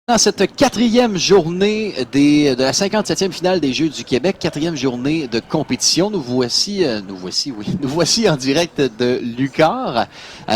Dans cette quatrième journée de la 57e finale des Jeux du Québec, quatrième journée de compétition, nous voici en direct de Lucar.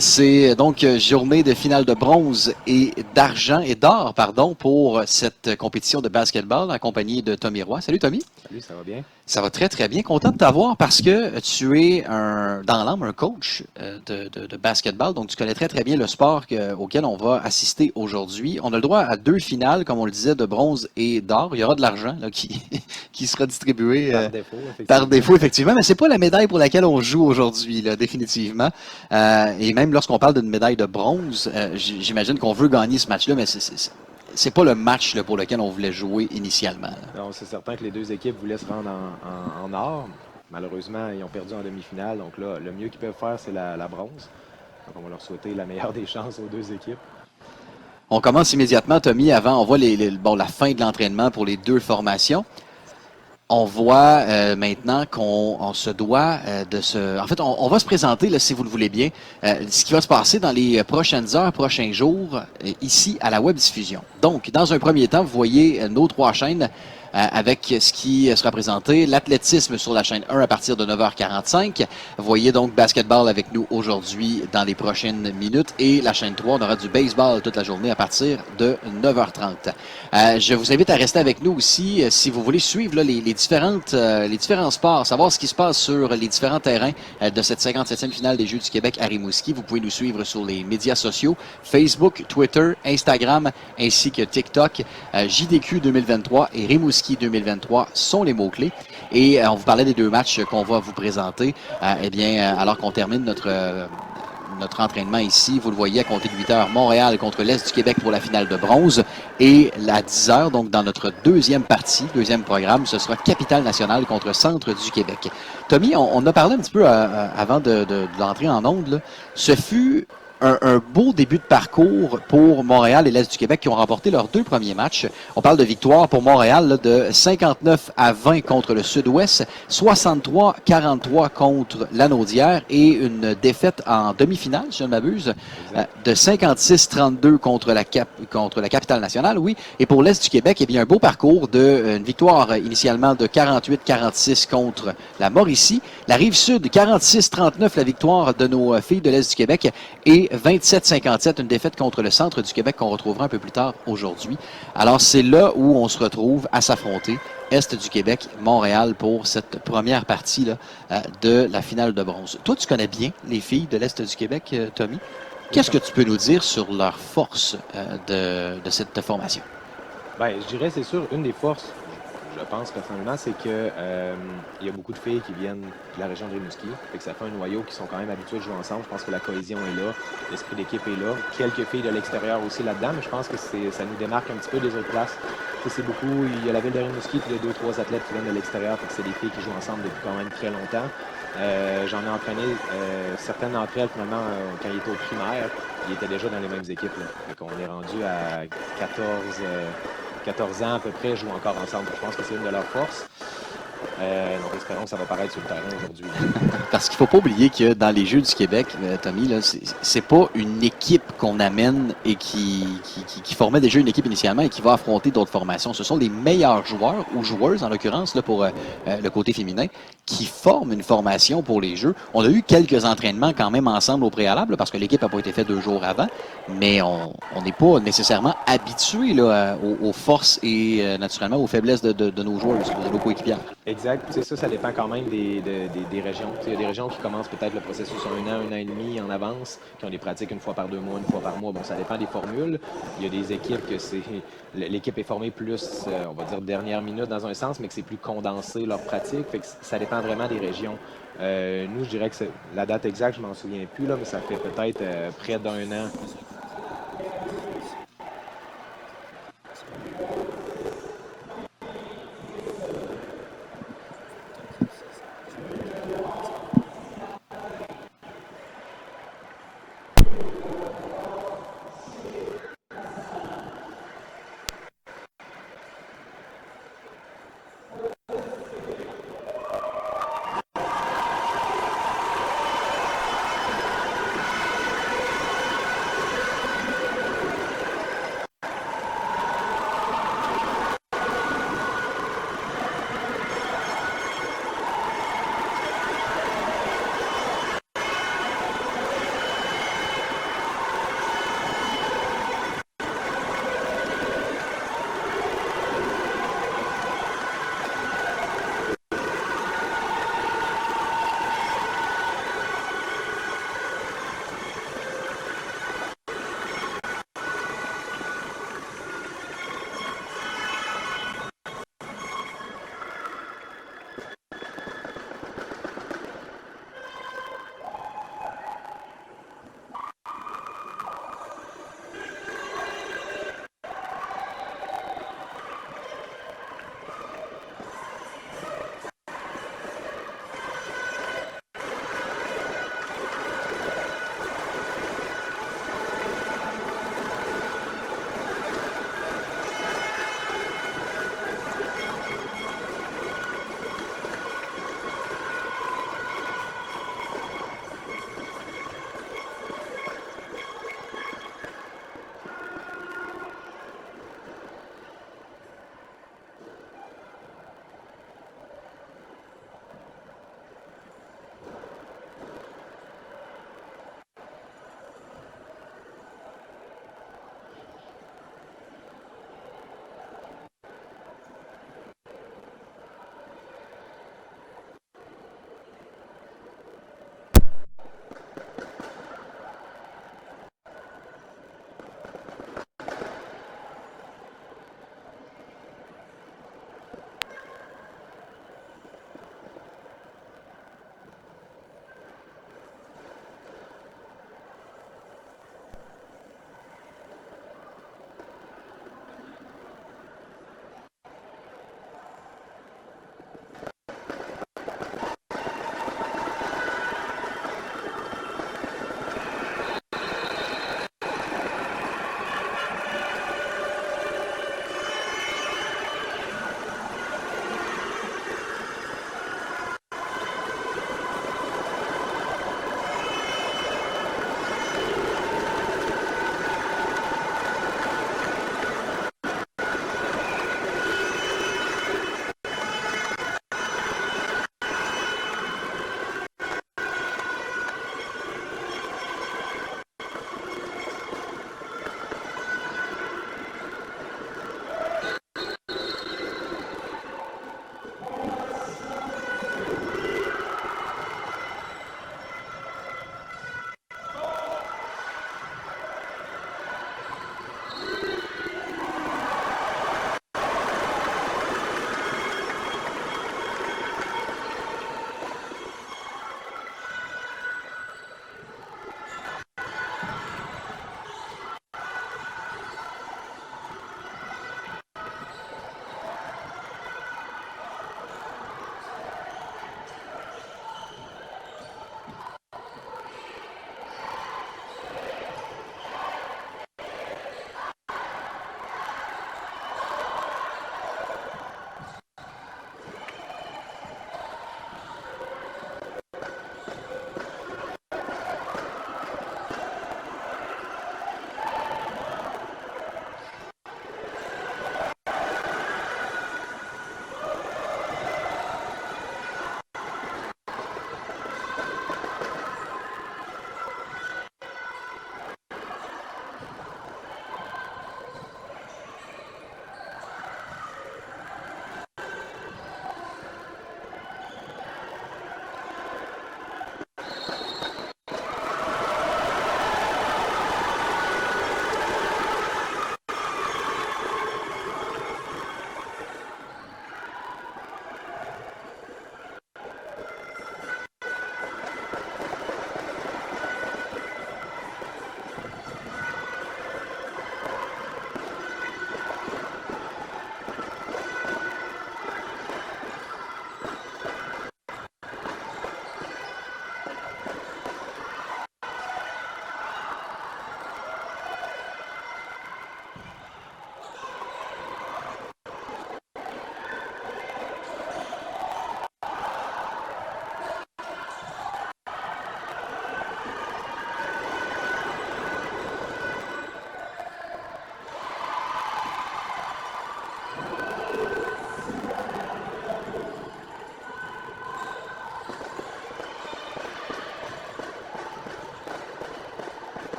C'est donc journée de finale de bronze et d'or, pour cette compétition de basketball accompagnée de Tommy Roy. Salut Tommy. Salut, ça va bien? Ça va très très bien. Content de t'avoir parce que tu es dans l'âme un coach de basketball, donc tu connais très très bien le sport auquel on va assister aujourd'hui. On a le droit à 2 finales, comme on le disait, de bronze et d'or. Il y aura de l'argent là, qui sera distribué par défaut, effectivement, mais c'est pas la médaille pour laquelle on joue aujourd'hui, là, définitivement. Et même lorsqu'on parle d'une médaille de bronze, j'imagine qu'on veut gagner ce match-là, mais c'est pas le match là, pour lequel on voulait jouer initialement. Non, c'est certain que les deux équipes voulaient se rendre en or. Malheureusement, ils ont perdu en demi-finale. Donc là, le mieux qu'ils peuvent faire, c'est la bronze. Donc on va leur souhaiter la meilleure des chances aux deux équipes. On commence immédiatement, Tommy, on voit la fin de l'entraînement pour les deux formations. On voit maintenant qu'on se doit de se... En fait, on va se présenter, là, si vous le voulez bien, ce qui va se passer dans les prochaines heures, prochains jours, ici à la Web Diffusion. Donc, dans un premier temps, vous voyez nos 3 chaînes avec ce qui sera présenté. L'athlétisme sur la chaîne 1 à partir de 9h45. Vous voyez donc basketball avec nous aujourd'hui dans les prochaines minutes. Et la chaîne 3, on aura du baseball toute la journée à partir de 9h30. Je vous invite à rester avec nous aussi si vous voulez suivre là, les différents sports, savoir ce qui se passe sur les différents terrains de cette 57e finale des Jeux du Québec à Rimouski. Vous pouvez nous suivre sur les médias sociaux, Facebook, Twitter, Instagram, ainsi que TikTok. JDQ 2023 et Rimouski 2023 sont les mots-clés. Et on vous parlait des 2 matchs qu'on va vous présenter. Alors qu'on termine notre entraînement ici, vous le voyez, à compter de 8 heures, Montréal contre l'Est du Québec pour la finale de bronze. Et à 10 heures, donc dans notre deuxième programme, ce sera Capitale Nationale contre Centre du Québec. Tommy, on a parlé un petit peu avant de l'entrée en ondes, là. Ce fut un beau début de parcours pour Montréal et l'Est du Québec qui ont remporté leurs 2 premiers matchs. On parle de victoire pour Montréal là, de 59-20 contre le Sud-Ouest, 63-43 contre Lanaudière et une défaite en demi-finale, si je ne m'abuse, de 56-32 contre la Capitale Nationale, oui. Et pour l'Est du Québec, eh bien, un beau parcours une victoire initialement de 48-46 contre la Mauricie. La Rive-Sud, 46-39, la victoire de nos filles de l'Est du Québec et 27-57, une défaite contre le Centre du Québec qu'on retrouvera un peu plus tard aujourd'hui. Alors, c'est là où on se retrouve à s'affronter, Est du Québec, Montréal, pour cette première partie là, de la finale de bronze. Toi, tu connais bien les filles de l'Est du Québec, Tommy. Qu'est-ce que tu peux nous dire sur leur force de cette formation? Bien, je dirais, c'est sûr, une des forces, je pense personnellement, c'est que il y a beaucoup de filles qui viennent de la région de Rimouski. Fait que ça fait un noyau qui sont quand même habitués de jouer ensemble. Je pense que la cohésion est là, l'esprit d'équipe est là. Quelques filles de l'extérieur aussi là-dedans, mais je pense que ça nous démarque un petit peu des autres places. C'est beaucoup, il y a la ville de Rimouski, puis il y a 2-3 athlètes qui viennent de l'extérieur. Fait que c'est des filles qui jouent ensemble depuis quand même très longtemps. J'en ai entraîné certaines d'entre elles, finalement, quand ils étaient au primaire, ils étaient déjà dans les mêmes équipes. Là. Fait qu'on est rendu à 14 ans à peu près, jouent encore ensemble. Je pense que c'est une de leurs forces. Donc, espérons que ça va paraître sur le terrain aujourd'hui. Parce qu'il ne faut pas oublier que dans les Jeux du Québec, Tommy, là, c'est pas une équipe qu'on amène et qui formait déjà une équipe initialement et qui va affronter d'autres formations. Ce sont les meilleurs joueurs ou joueuses, en l'occurrence, là, pour le côté féminin, qui forment une formation pour les Jeux. On a eu quelques entraînements quand même ensemble au préalable, là, parce que l'équipe n'a pas été faite 2 jours avant, mais on n'est pas nécessairement habitué là, aux forces et naturellement aux faiblesses de nos joueuses, de nos coéquipières. Exact. Tu sais, ça dépend quand même des régions. Tu sais, il y a des régions qui commencent peut-être le processus 1 an et demi en avance, qui ont des pratiques 1 fois par 2 mois, 1 fois par mois. Bon, ça dépend des formules. Il y a des équipes que l'équipe est formée plus, on va dire, dernière minute dans un sens, mais que c'est plus condensé leur pratique. Fait que ça dépend vraiment des régions. Nous, je dirais que la date exacte, je m'en souviens plus, là, mais ça fait peut-être près d'1 an.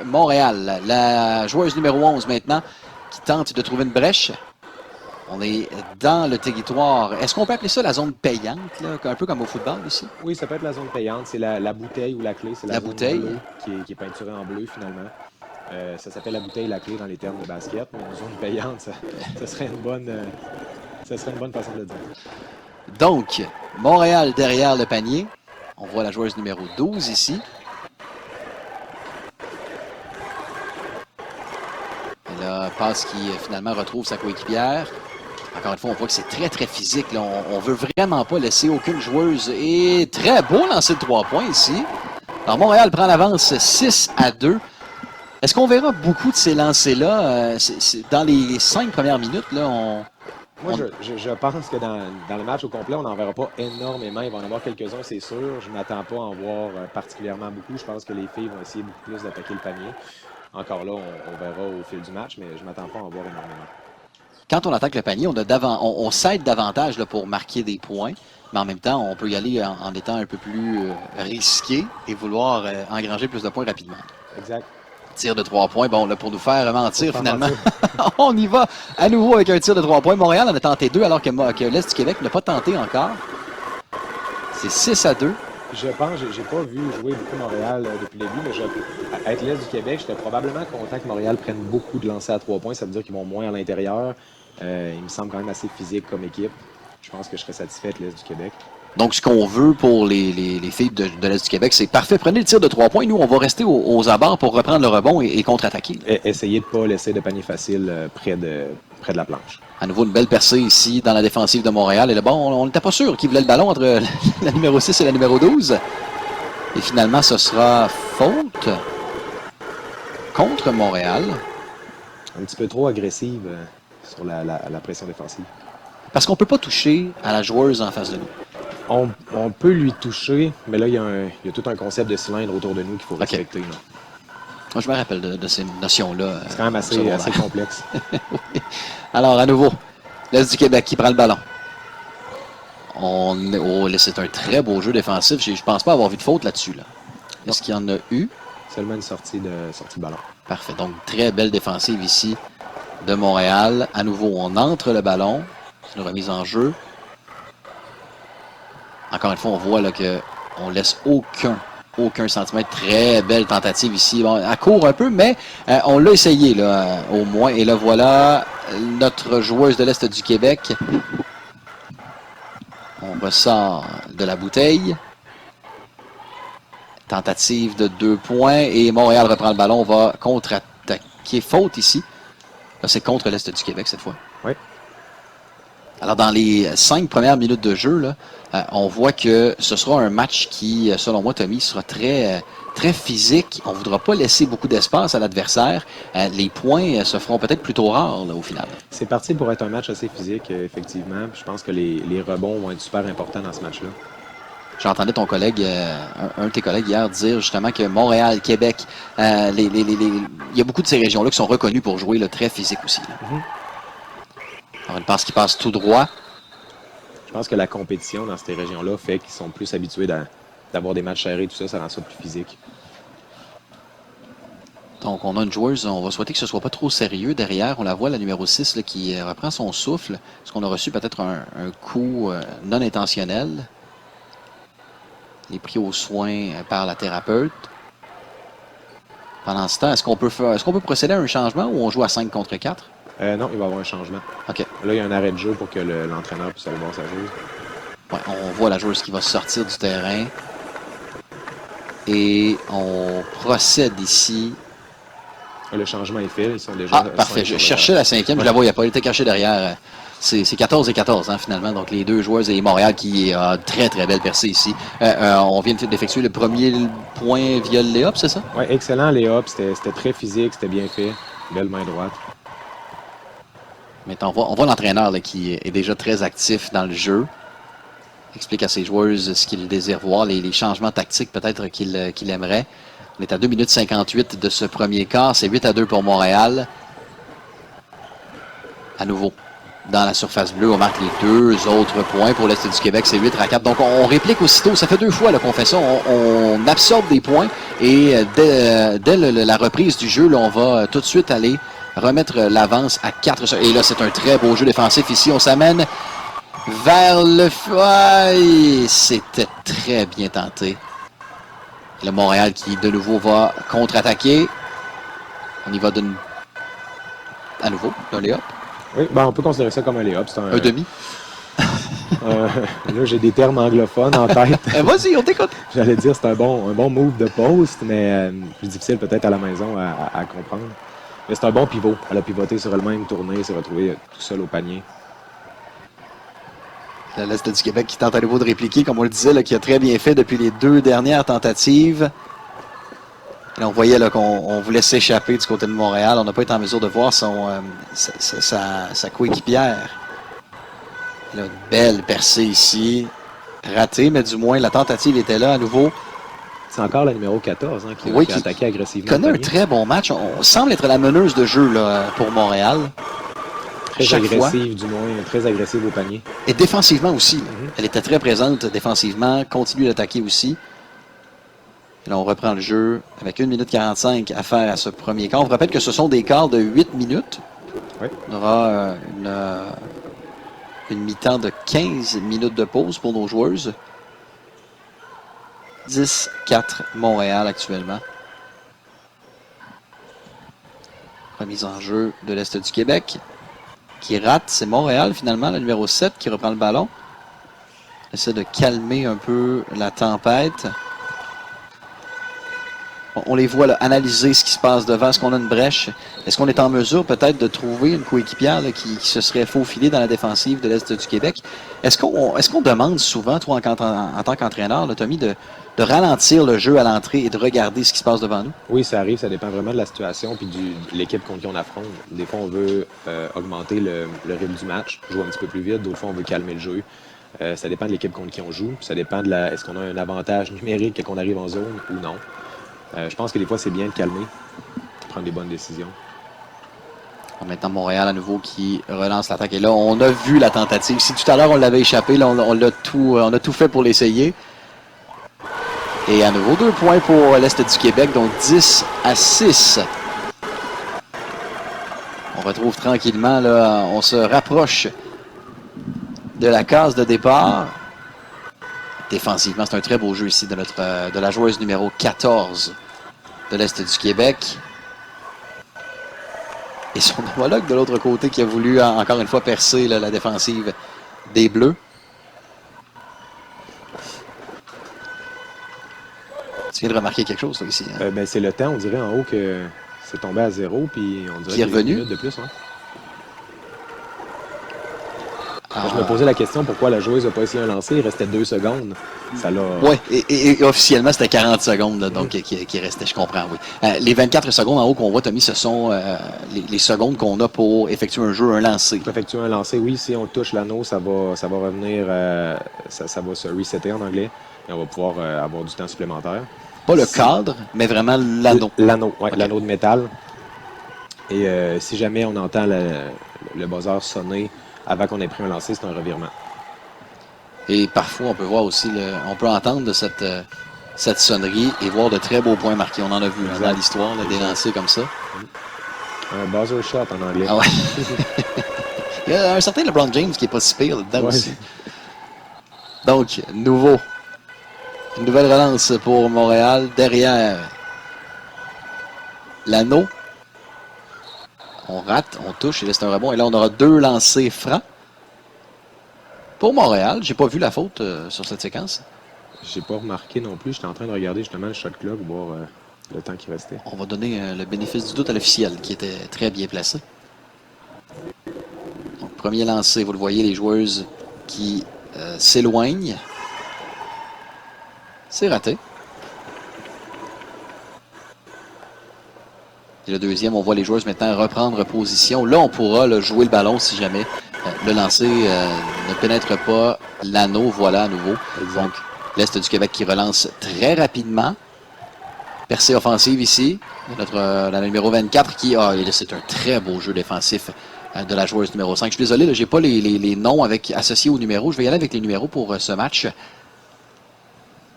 Montréal. La joueuse numéro 11 maintenant qui tente de trouver une brèche. On est dans le territoire. Est-ce qu'on peut appeler ça la zone payante, là, un peu comme au football ici? Oui, ça peut être la zone payante. C'est la bouteille ou la clé. C'est la zone bouteille bleue qui est peinturée en bleu finalement. Ça s'appelle la bouteille, la clé dans les termes de basket. Mais une zone payante, ça serait une bonne façon de le dire. Donc, Montréal derrière le panier. On voit la joueuse numéro 12 ici. Et là, passe qui finalement retrouve sa coéquipière. Encore une fois, on voit que c'est très, très physique. Là. On veut vraiment pas laisser aucune joueuse. Et très beau lancer de 3 points ici. Alors, Montréal prend l'avance 6-2. Est-ce qu'on verra beaucoup de ces lancers-là dans les 5 premières minutes? Là, Moi, je pense que dans le match au complet, on n'en verra pas énormément. Il va en avoir quelques-uns, c'est sûr. Je ne m'attends pas à en voir particulièrement beaucoup. Je pense que les filles vont essayer beaucoup plus d'attaquer le panier. Encore là, on verra au fil du match, mais je ne m'attends pas à en voir énormément. Quand on attaque le panier, on s'aide davantage là, pour marquer des points, mais en même temps, on peut y aller en étant un peu plus risqué et vouloir engranger plus de points rapidement. Exact. Tir de 3 points, bon, là, pour nous faire mentir, finalement, on y va à nouveau avec un tir de 3 points. Montréal en a tenté 2, alors que l'Est du Québec n'a pas tenté encore. C'est 6-2. Je pense, j'ai pas vu jouer beaucoup Montréal depuis le début, mais être l'Est du Québec, j'étais probablement content que Montréal prenne beaucoup de lancers à 3 points. Ça veut dire qu'ils vont moins à l'intérieur. Il me semble quand même assez physique comme équipe. Je pense que je serais satisfait de l'Est du Québec. Donc, ce qu'on veut pour les filles de l'Est du Québec, c'est parfait. Prenez le tir de 3 points. Nous, on va rester aux abords pour reprendre le rebond et contre-attaquer. Essayez de ne pas laisser de panier facile près de la planche. À nouveau, une belle percée ici dans la défensive de Montréal. Et là, bon, on n'était pas sûr qui voulait le ballon entre la numéro 6 et la numéro 12. Et finalement, ce sera faute contre Montréal. Un petit peu trop agressive sur la pression défensive. Parce qu'on ne peut pas toucher à la joueuse en face de nous. On peut lui toucher, mais là, il y a tout un concept de cylindre autour de nous qu'il faut respecter. Okay. Moi, je me rappelle de ces notions-là. C'est quand même assez complexe. Oui. Alors, à nouveau, l'Est du Québec qui prend le ballon. C'est un très beau jeu défensif. Je ne pense pas avoir vu de faute là-dessus. Là. Est-ce qu'il y en a eu? Seulement une sortie de ballon. Parfait. Donc, très belle défensive ici de Montréal. À nouveau, on entre le ballon. C'est une remise en jeu. Encore une fois, on voit là, qu'on ne laisse aucun centimètre. Très belle tentative ici. Bon, elle court un peu, mais on l'a essayé là, au moins. Et là, voilà notre joueuse de l'Est du Québec. On ressort de la bouteille. Tentative de 2 points. Et Montréal reprend le ballon. On va contre-attaquer. Faute ici. Là, c'est contre l'Est du Québec cette fois. Oui. Alors, dans les 5 premières minutes de jeu, là, on voit que ce sera un match qui, selon moi, Tommy, sera très, très physique. On ne voudra pas laisser beaucoup d'espace à l'adversaire. Les points se feront peut-être plutôt rares là, au final. C'est parti pour être un match assez physique, effectivement. Je pense que les rebonds vont être super importants dans ce match-là. J'entendais ton collègue, un de tes collègues hier dire justement que Montréal, Québec, il y a beaucoup de ces régions-là qui sont reconnues pour jouer là, très physique aussi. Mm-hmm. Alors, une passe qui passe tout droit. Je pense que la compétition dans ces régions-là fait qu'ils sont plus habitués d'avoir des matchs serrés, tout ça, ça rend ça plus physique. Donc, on a une joueuse, on va souhaiter que ce ne soit pas trop sérieux derrière. On la voit, la numéro 6, là, qui reprend son souffle. Est-ce qu'on a reçu peut-être un coup non intentionnel? Il est pris aux soins par la thérapeute. Pendant ce temps, est-ce qu'on peut procéder à un changement ou on joue à 5 contre 4? Non, il va y avoir un changement. OK. Là, il y a un arrêt de jeu pour que l'entraîneur puisse aller voir sa joueuse. Ouais, on voit la joueuse qui va sortir du terrain. Et on procède ici. Le changement est fait. Ils sont déjà. Parfait. Je cherchais la 5e, je la voyais pas. Elle était cachée derrière. C'est 14 et 14, hein, finalement. Donc, les deux joueuses et Montréal qui a très, très belle percée ici. On vient d'effectuer le premier point via le lay-up, c'est ça? Oui, excellent lay-up. C'était très physique, c'était bien fait. Belle main droite. Maintenant, on voit l'entraîneur là, qui est déjà très actif dans le jeu. Il explique à ses joueuses ce qu'il désire voir, les changements tactiques peut-être qu'il aimerait. On est à 2 minutes 58 de ce premier quart. C'est 8-2 pour Montréal. À nouveau, dans la surface bleue. On marque les 2 autres points pour l'Est du Québec. C'est 8-4. Donc, on réplique aussitôt. Ça fait 2 fois qu'on fait ça. On absorbe des points. Et dès la reprise du jeu, là, on va tout de suite aller remettre l'avance à 4. Et là, c'est un très beau jeu défensif ici. On s'amène vers le foyer. C'était très bien tenté. Le Montréal qui, de nouveau, va contre-attaquer. On y va à nouveau, d'un lay-up. Oui, ben, on peut considérer ça comme un lay-up. C'est un demi. Là, j'ai des termes anglophones en tête. Vas-y, on t'écoute. J'allais dire c'est un bon move de post, mais plus difficile peut-être à la maison à comprendre. Mais c'est un bon pivot. Elle a pivoté sur elle-même, tourné, s'est retrouvé tout seul au panier. L'Est du Québec qui tente à nouveau de répliquer, comme on le disait, là, qui a très bien fait depuis les 2 dernières tentatives. Et on voyait là, qu'on voulait s'échapper du côté de Montréal. On n'a pas été en mesure de voir sa coéquipière. Là, une belle percée ici. Ratée, mais du moins la tentative était là à nouveau. C'est encore la numéro 14 qui a attaqué agressivement. Connaît un très bon match. On semble être la meneuse de jeu là, pour Montréal. Très agressive, du moins, très agressive au panier. Et défensivement aussi. Elle était très présente défensivement, continue d'attaquer aussi. Et là, on reprend le jeu avec 1 minute 45 à faire à ce premier quart. On vous rappelle que ce sont des quarts de 8 minutes. Oui. On aura une mi-temps de 15 minutes de pause pour nos joueuses. 10-4 Montréal actuellement. Remise en jeu de l'Est du Québec. Qui rate, c'est Montréal finalement, le numéro 7 qui reprend le ballon. Essaie de calmer un peu la tempête. On les voit là, analyser ce qui se passe devant. Est-ce qu'on a une brèche? Est-ce qu'on est en mesure peut-être de trouver une coéquipière là, qui se serait faufilée dans la défensive de l'Est du Québec? Est-ce qu'on demande souvent, toi, en tant qu'entraîneur, là, Tommy, de ralentir le jeu à l'entrée et de regarder ce qui se passe devant nous? Oui, ça arrive. Ça dépend vraiment de la situation et de l'équipe contre qui on affronte. Des fois, on veut augmenter le rythme du match, jouer un petit peu plus vite. D'autres fois, on veut calmer le jeu. Ça dépend de l'équipe contre qui on joue. Ça dépend de est-ce qu'on a un avantage numérique quand on arrive en zone ou non. Je pense que des fois, c'est bien de calmer, prendre des bonnes décisions. Maintenant, Montréal à nouveau qui relance l'attaque. Et là, on a vu la tentative. Si tout à l'heure, on l'avait échappé, là, on a tout fait pour l'essayer. Et à nouveau, 2 points pour l'Est du Québec, donc 10-6. On retrouve tranquillement, là, on se rapproche de la case de départ. Défensivement, c'est un très beau jeu ici de la joueuse numéro 14 de l'Est du Québec. Et son homologue de l'autre côté qui a voulu encore une fois percer là, la défensive des Bleus. Tu viens de remarquer quelque chose, toi, ici? Hein? Ben, c'est le temps, on dirait en haut que c'est tombé à 0, puis on dirait qui est revenu. Minutes de plus. Hein? Je me posais la question pourquoi la joueuse n'a pas essayé un lancer, il restait 2 secondes. Ça l'a... Oui, et officiellement, c'était 40 secondes là, donc, qui restait, je comprends, oui. Les 24 secondes en haut qu'on voit, Tommy, ce sont les secondes qu'on a pour effectuer un jeu, un lancer. Pour effectuer un lancer, oui, si on touche l'anneau, ça va revenir, ça va se resetter en anglais, et on va pouvoir avoir du temps supplémentaire. Pas le cadre, mais vraiment l'anneau. L'anneau, oui, okay. L'anneau de métal. Et si jamais on entend le buzzer sonner avant qu'on ait pris un lancer, c'est un revirement. Et parfois, on peut voir aussi, on peut entendre de cette sonnerie et voir de très beaux points marqués. On en a vu dans l'histoire, des lancers comme ça. Un buzzer shot en anglais. Ah ouais. Il y a un certain LeBron James qui n'est pas si pire là-dedans aussi. Donc, une nouvelle relance pour Montréal. Derrière l'anneau. On rate, on touche, il reste un rebond. Et là, on aura 2 lancers francs. Pour Montréal, j'ai pas vu la faute sur cette séquence. J'ai pas remarqué non plus. J'étais en train de regarder justement le shot clock, voir le temps qui restait. On va donner le bénéfice du doute à l'officiel, qui était très bien placé. Donc, premier lancé, vous le voyez, les joueuses qui s'éloignent. C'est raté. Et le deuxième, on voit les joueuses maintenant reprendre position. Là, on pourra jouer le ballon si jamais le lancer ne pénètre pas l'anneau. Voilà à nouveau. Exact. Donc, l'Est du Québec qui relance très rapidement. Percée offensive ici. La numéro 24 qui... c'est un très beau jeu défensif de la joueuse numéro 5. Je suis désolé, je n'ai pas les noms associés aux numéros. Je vais y aller avec les numéros pour ce match.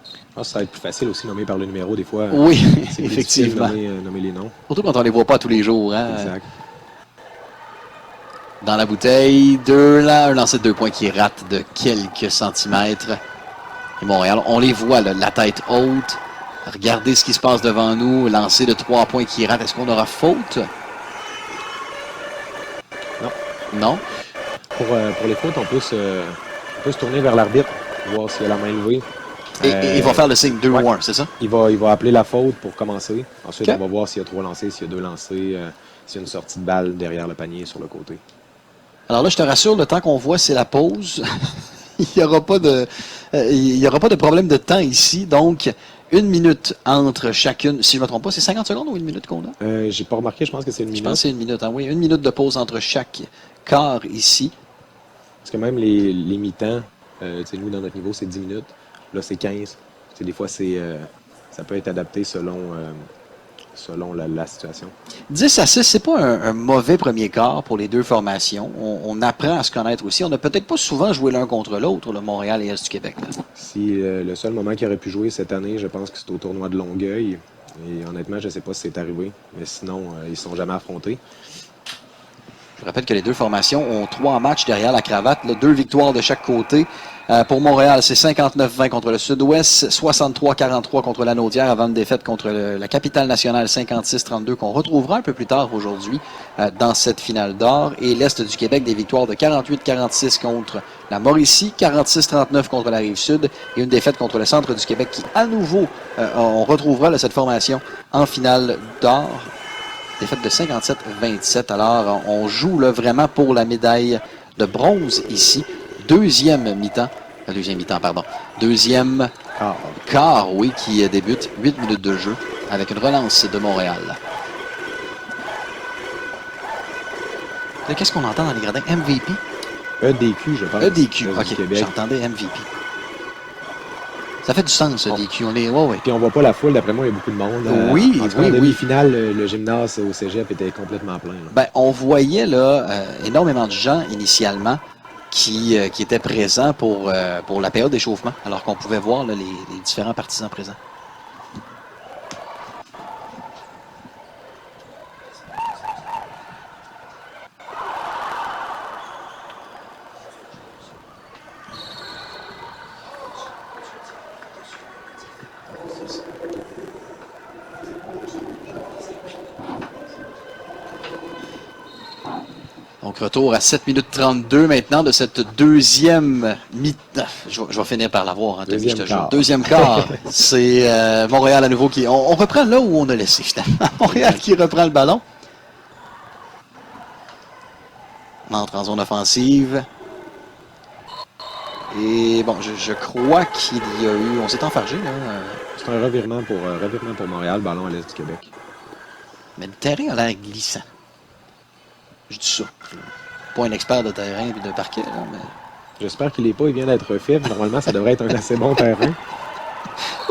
Je pense que ça va être plus facile aussi nommer par le numéro des fois. Oui, c'est effectivement. Nommer les noms. Surtout quand on les voit pas tous les jours. Hein? Exact. Dans la bouteille, un lancer de 2 points qui rate de quelques centimètres. Et Montréal, on les voit, là, la tête haute. Regardez ce qui se passe devant nous. Lancer de 3 points qui rate. Est-ce qu'on aura faute? Non. Non? Pour les fautes, on peut se tourner vers l'arbitre, voir s'il a la main levée. Et il va faire le signe 2-1, ouais. C'est ça? Il va appeler la faute pour commencer. Ensuite, on va voir s'il y a 3 lancers, s'il y a 2 lancers, s'il y a une sortie de balle derrière le panier sur le côté. Alors là, je te rassure, le temps qu'on voit, c'est la pause. Il n'y aura pas de problème de temps ici. Donc, 1 minute entre chacune. Si je ne me trompe pas, c'est 50 secondes ou 1 minute qu'on a? J'ai pas remarqué, je pense que c'est 1 minute. Je pense que c'est 1 minute. Hein, oui, 1 minute de pause entre chaque quart ici. Parce que même les mi-temps, nous, dans notre niveau, c'est 10 minutes. Là, c'est 15. Des fois, ça peut être adapté selon la situation. 10-6, c'est pas un mauvais premier quart pour les deux formations. On apprend à se connaître aussi. On n'a peut-être pas souvent joué l'un contre l'autre, le Montréal et Est du Québec. Là. Si le seul moment qu'il aurait pu jouer cette année, je pense que c'est au tournoi de Longueuil. Et honnêtement, je ne sais pas si c'est arrivé. Mais sinon, ils ne sont jamais affrontés. Je rappelle que les deux formations ont 3 matchs derrière la cravate, là, 2 victoires de chaque côté. Pour Montréal, c'est 59-20 contre le Sud-Ouest, 63-43 contre la Naudière avant une défaite contre la capitale nationale 56-32 qu'on retrouvera un peu plus tard aujourd'hui dans cette finale d'or. Et l'Est du Québec, des victoires de 48-46 contre la Mauricie, 46-39 contre la Rive-Sud et une défaite contre le Centre du Québec qui, à nouveau, on retrouvera là, cette formation en finale d'or. Défaite de 57-27. Alors, on joue là, vraiment pour la médaille de bronze ici. Deuxième mi-temps, Deuxième quart, oui, qui débute. 8 minutes de jeu avec une relance de Montréal. Qu'est-ce qu'on entend dans les gradins? MVP? EDQ, je pense. EDQ, ok. J'entendais MVP. Ça fait du sens, EDQ. Puis on voit pas la foule, d'après moi, il y a beaucoup de monde. Oui, en demi-finale, le gymnase au Cégep était complètement plein. Ben, on voyait là énormément de gens initialement qui étaient présents pour la période d'échauffement, alors qu'on pouvait voir là, les différents partisans présents. Donc, retour à 7 minutes 32 maintenant de cette deuxième mi-temps. Je vais finir par l'avoir, hein, Tommy, je te jure. Deuxième quart. C'est Montréal à nouveau qui... On reprend là où on a laissé, finalement. Montréal qui reprend le ballon. On entre en zone offensive. Et bon, je crois qu'il y a eu... On s'est enfargé, là. C'est un revirement pour Montréal, ballon à l'Est du Québec. Mais le terrain a l'air glissant. Je dis ça. Pas un expert de terrain et de parquet, là, mais... J'espère qu'il n'est pas. Il vient d'être refait. Normalement, ça devrait être un assez bon terrain.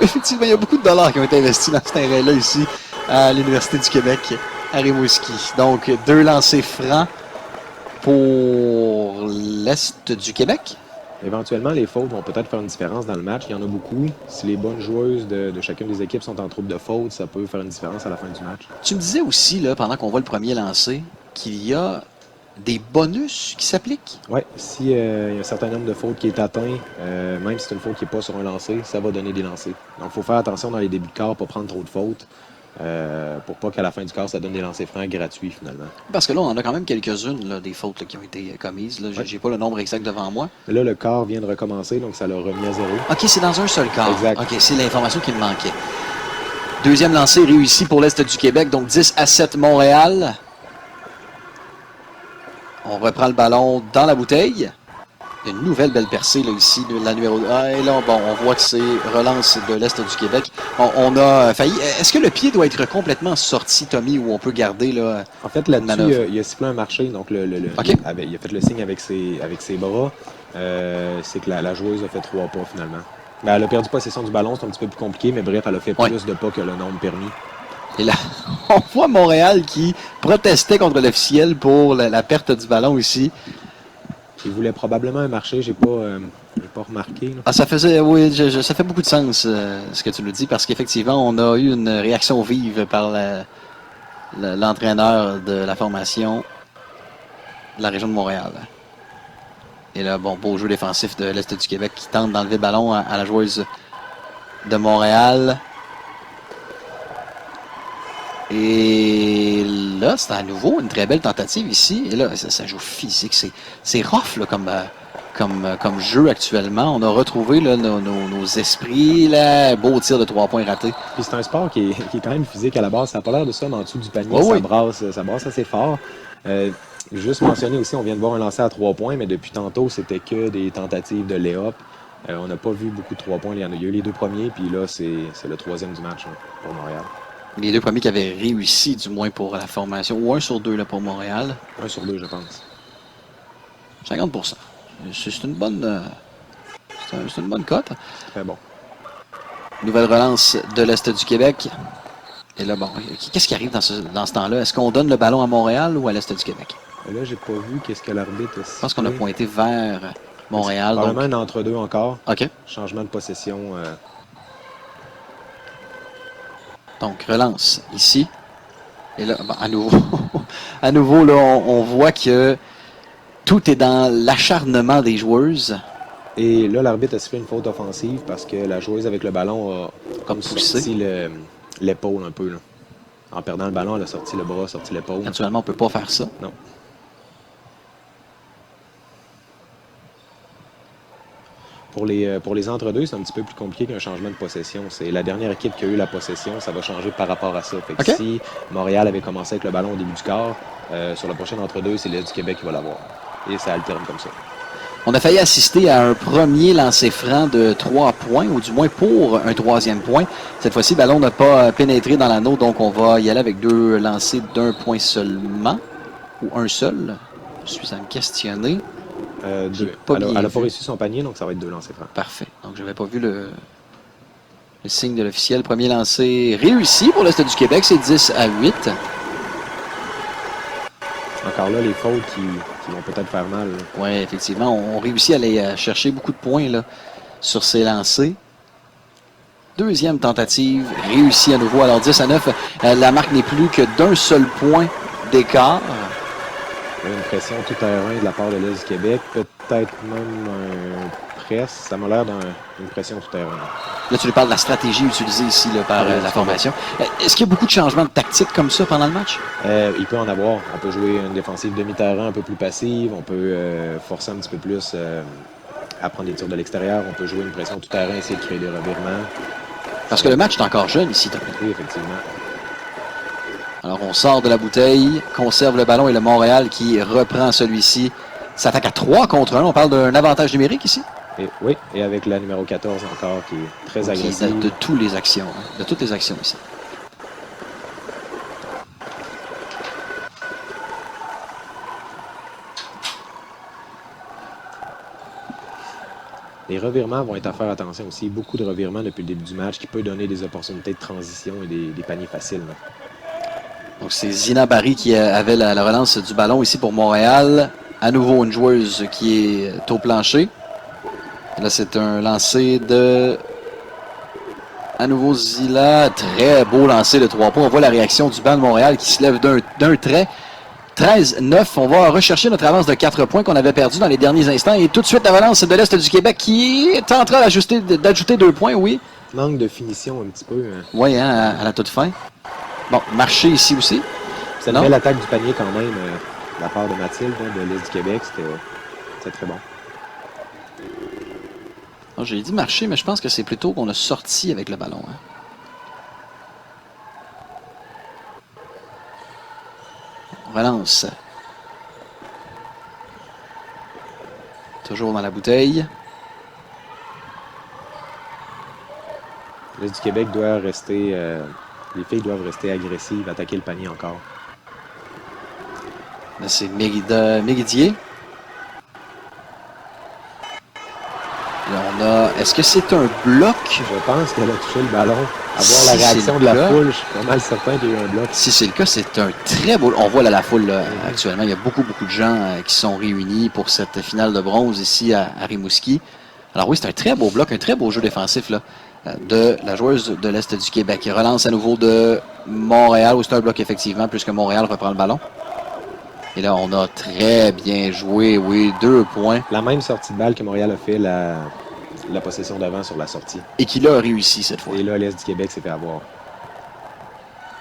Effectivement, il y a beaucoup de dollars qui ont été investis dans ce terrain-là ici, à l'Université du Québec, à Rimouski. Donc, 2 lancers francs pour l'Est du Québec. Éventuellement, les fautes vont peut-être faire une différence dans le match. Il y en a beaucoup. Si les bonnes joueuses de chacune des équipes sont en trouble de fautes, ça peut faire une différence à la fin du match. Tu me disais aussi, là, pendant qu'on voit le premier lancer, qu'il y a des bonus qui s'appliquent? Oui, s'il y a un certain nombre de fautes qui est atteint, même si c'est une faute qui n'est pas sur un lancer, ça va donner des lancers. Donc, il faut faire attention dans les débuts de quart pour prendre trop de fautes, pour pas qu'à la fin du quart, ça donne des lancers francs gratuits, finalement. Parce que là, on en a quand même quelques-unes, là, des fautes là, qui ont été commises. Là. J'ai pas le nombre exact devant moi. Mais là, le quart vient de recommencer, donc ça l'a remis à 0. OK, c'est dans un seul quart. Exact. OK, c'est l'information qui me manquait. Deuxième lancé réussi pour l'Est du Québec, donc 10-7 Montréal. On reprend le ballon dans la bouteille. Une nouvelle belle percée là, ici, la numéro 2. Ah, et là, bon, on voit que c'est relance de l'Est du Québec. On a failli. Est-ce que le pied doit être complètement sorti, Tommy, ou on peut garder là? En fait, là-dessus, il a sifflé un marché, donc okay. Il a fait le signe avec ses bras. C'est que la joueuse a fait 3 pas finalement. Ben, elle a perdu possession du ballon, c'est un petit peu plus compliqué, mais bref, elle a fait plus de pas que le nombre permis. Et là, on voit Montréal qui protestait contre l'officiel pour la perte du ballon ici. Il voulait probablement un marché, j'ai pas remarqué. Là. Ah, ça faisait, oui, ça fait beaucoup de sens ce que tu nous dis, parce qu'effectivement, on a eu une réaction vive par l'entraîneur de la formation de la région de Montréal. Et là, bon, beau jeu défensif de l'Est du Québec qui tente d'enlever le ballon à la joueuse de Montréal. Et là, c'est à nouveau une très belle tentative ici. Et là, ça joue physique. C'est rough là, comme jeu actuellement. On a retrouvé là, nos esprits. Là, beau tir de 3 points raté. Puis c'est un sport qui est quand même physique à la base. Ça n'a pas l'air de ça, mais en dessous du panier, Oh, oui. ça brasse assez fort. Juste mentionner aussi, on vient de voir un lancer à 3 points, mais depuis tantôt, c'était que des tentatives de lay-up. On n'a pas vu beaucoup de 3 points. Il y en a eu les 2 premiers, puis là, c'est le 3e du match hein, pour Montréal. Les 2 premiers qui avaient réussi, du moins pour la formation, ou 1 sur 2 là, pour Montréal. 1 sur 2, je pense. 50%. C'est une bonne. C'est une bonne cote. Très bon. Nouvelle relance de l'Est du Québec. Et là, bon, qu'est-ce qui arrive dans ce temps-là? Est-ce qu'on donne le ballon à Montréal ou à l'Est du Québec? Là, j'ai pas vu qu'est-ce que l'arbitre a Je pense qu'on a pointé vers Montréal. Probablement Donc... un entre-deux encore. OK. Changement de possession. Donc, relance ici. Et là, bon, à nouveau là, on voit que tout est dans l'acharnement des joueuses. Et là, l'arbitre a sifflé une faute offensive parce que la joueuse avec le ballon a Comme poussé. sorti l'épaule un peu. Là. En perdant le ballon, elle a sorti le bras, sorti l'épaule. Naturellement, on ne peut pas faire ça. Non. Pour les entre-deux, c'est un petit peu plus compliqué qu'un changement de possession. C'est la dernière équipe qui a eu la possession, ça va changer par rapport à ça. Fait que Okay. Si Montréal avait commencé avec le ballon au début du quart, sur le prochain entre-deux, c'est l'Est du Québec qui va l'avoir. Et ça alterne comme ça. On a failli assister à un premier lancer franc de 3 points, ou du moins pour un 3e point. Cette fois-ci, le ballon n'a pas pénétré dans l'anneau, donc on va y aller avec 2 lancers d'1 point seulement, ou un seul. Je suis à me questionner. Elle n'a pas réussi son panier, donc ça va être 2 lancers francs. Parfait. Donc, je n'avais pas vu le signe de l'officiel. Premier lancer réussi pour l'Est du Québec, c'est 10-8. Encore là, les fautes qui vont peut-être faire mal. Oui, effectivement. On réussit à aller chercher beaucoup de points là, sur ces lancers. Deuxième tentative, réussie à nouveau. Alors 10-9, la marque n'est plus que d'un seul point d'écart. Une pression tout terrain de la part de l'Est du Québec, peut-être même un presse. Ça m'a l'air d'une pression tout terrain. Là, tu nous parles de la stratégie utilisée ici là, par la formation. Est-ce qu'il y a beaucoup de changements de tactique comme ça pendant le match? Il peut en avoir. On peut jouer une défensive demi-terrain un peu plus passive. On peut forcer un petit peu plus à prendre des tirs de l'extérieur. On peut jouer une pression tout terrain, essayer de créer des revirements. Parce que le match est encore jeune ici, Tommy. Oui, effectivement. Alors, on sort de la bouteille, conserve le ballon et le Montréal qui reprend celui-ci. S'attaque à 3 contre 1. On parle d'un avantage numérique ici? Et avec la numéro 14 encore qui est très agressive. De toutes les actions. De toutes les actions ici. Les revirements vont être à faire attention aussi. Beaucoup de revirements depuis le début du match qui peut donner des opportunités de transition et des paniers faciles. Là. Donc, c'est Zina Barry qui avait la relance du ballon ici pour Montréal. À nouveau, une joueuse qui est au plancher. Là, c'est un lancer de... À nouveau, Zila. Très beau lancer de 3 points. On voit la réaction du banc de Montréal qui se lève d'un trait. 13-9. On va rechercher notre avance de 4 points qu'on avait perdu dans les derniers instants. Et tout de suite, la relance de l'Est du Québec qui est en train d'ajouter 2 points, oui. Manque de finition un petit peu. Hein. Oui, hein, à la toute fin. Bon, marché ici aussi. C'est une belle attaque du panier quand même, de la part de Mathilde, de l'Est du Québec. C'était très bon. J'ai dit marché, mais je pense que c'est plutôt qu'on a sorti avec le ballon. Hein. Relance. Toujours dans la bouteille. L'Est du Québec doit rester... les filles doivent rester agressives, attaquer le panier encore. Là, c'est Méridier. Là, on a Est-ce que c'est un bloc? Je pense qu'elle a touché le ballon. Avoir Si la c'est réaction le de la cas- foule, je suis pas mal certain qu'il y a eu un bloc. Si c'est le cas, c'est un très beau... On voit là, la foule là, actuellement. Il y a beaucoup de gens qui sont réunis pour cette finale de bronze ici à Rimouski. Alors oui, c'est un très beau bloc, un très beau jeu défensif là, de la joueuse de l'Est du Québec. Il relance à nouveau de Montréal, où c'est un bloc effectivement, puisque Montréal reprend le ballon. Et là, on a très bien joué, oui, 2 points. La même sortie de balle que Montréal a fait la possession d'avant sur la sortie. Et qu'il a réussi cette fois. Et là, l'Est du Québec s'est fait avoir.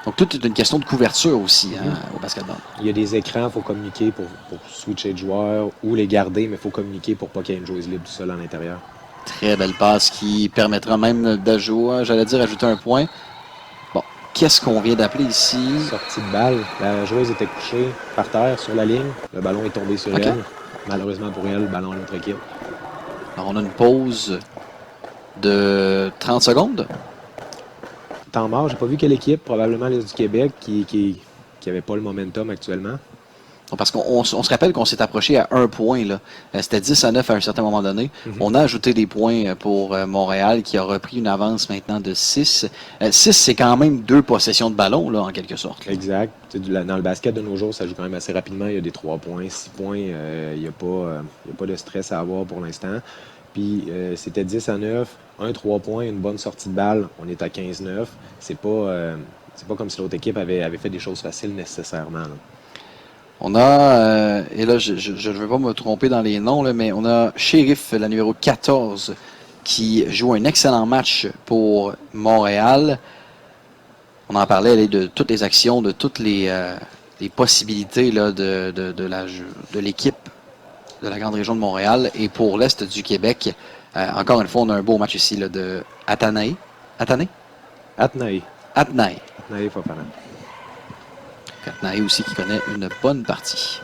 Donc tout est une question de couverture aussi au basketball. Il y a des écrans, il faut communiquer pour switcher de joueur ou les garder, mais il faut communiquer pour pas qu'il y ait une joueuse libre tout seul à l'intérieur. Très belle passe qui permettra même d'ajouter, ajouter un point. Bon, qu'est-ce qu'on vient d'appeler ici? Sortie de balle, la joueuse était couchée par terre sur la ligne. Le ballon est tombé sur elle. Malheureusement pour elle, le ballon à l'autre équipe. Alors on a une pause de 30 secondes. Temps mort, j'ai pas vu quelle équipe, probablement l'Est du Québec, qui avait pas le momentum actuellement. Parce qu'on se rappelle qu'on s'est approché à 1 point. Là. C'était 10-9 à un certain moment donné. On a ajouté des points pour Montréal qui a repris une avance maintenant de 6. 6, c'est quand même 2 possessions de ballon, là, en quelque sorte. Exact. Dans le basket de nos jours, ça joue quand même assez rapidement. Il y a des 3 points, 6 points. Il n'y a pas de stress à avoir pour l'instant. Puis c'était 10-9, 3 points, une bonne sortie de balle. On est à 15-9. C'est pas comme si l'autre équipe avait fait des choses faciles nécessairement. Là. On a, et là, je ne veux pas me tromper dans les noms, là, mais on a Sheriff, la numéro 14, qui joue un excellent match pour Montréal. On en parlait de toutes les actions, de toutes les possibilités là, de l'équipe de la grande région de Montréal. Et pour l'Est du Québec, encore une fois, on a un beau match ici là, de Atanaï. Atanaï Fofana. Atanaï aussi qui connaît une bonne partie.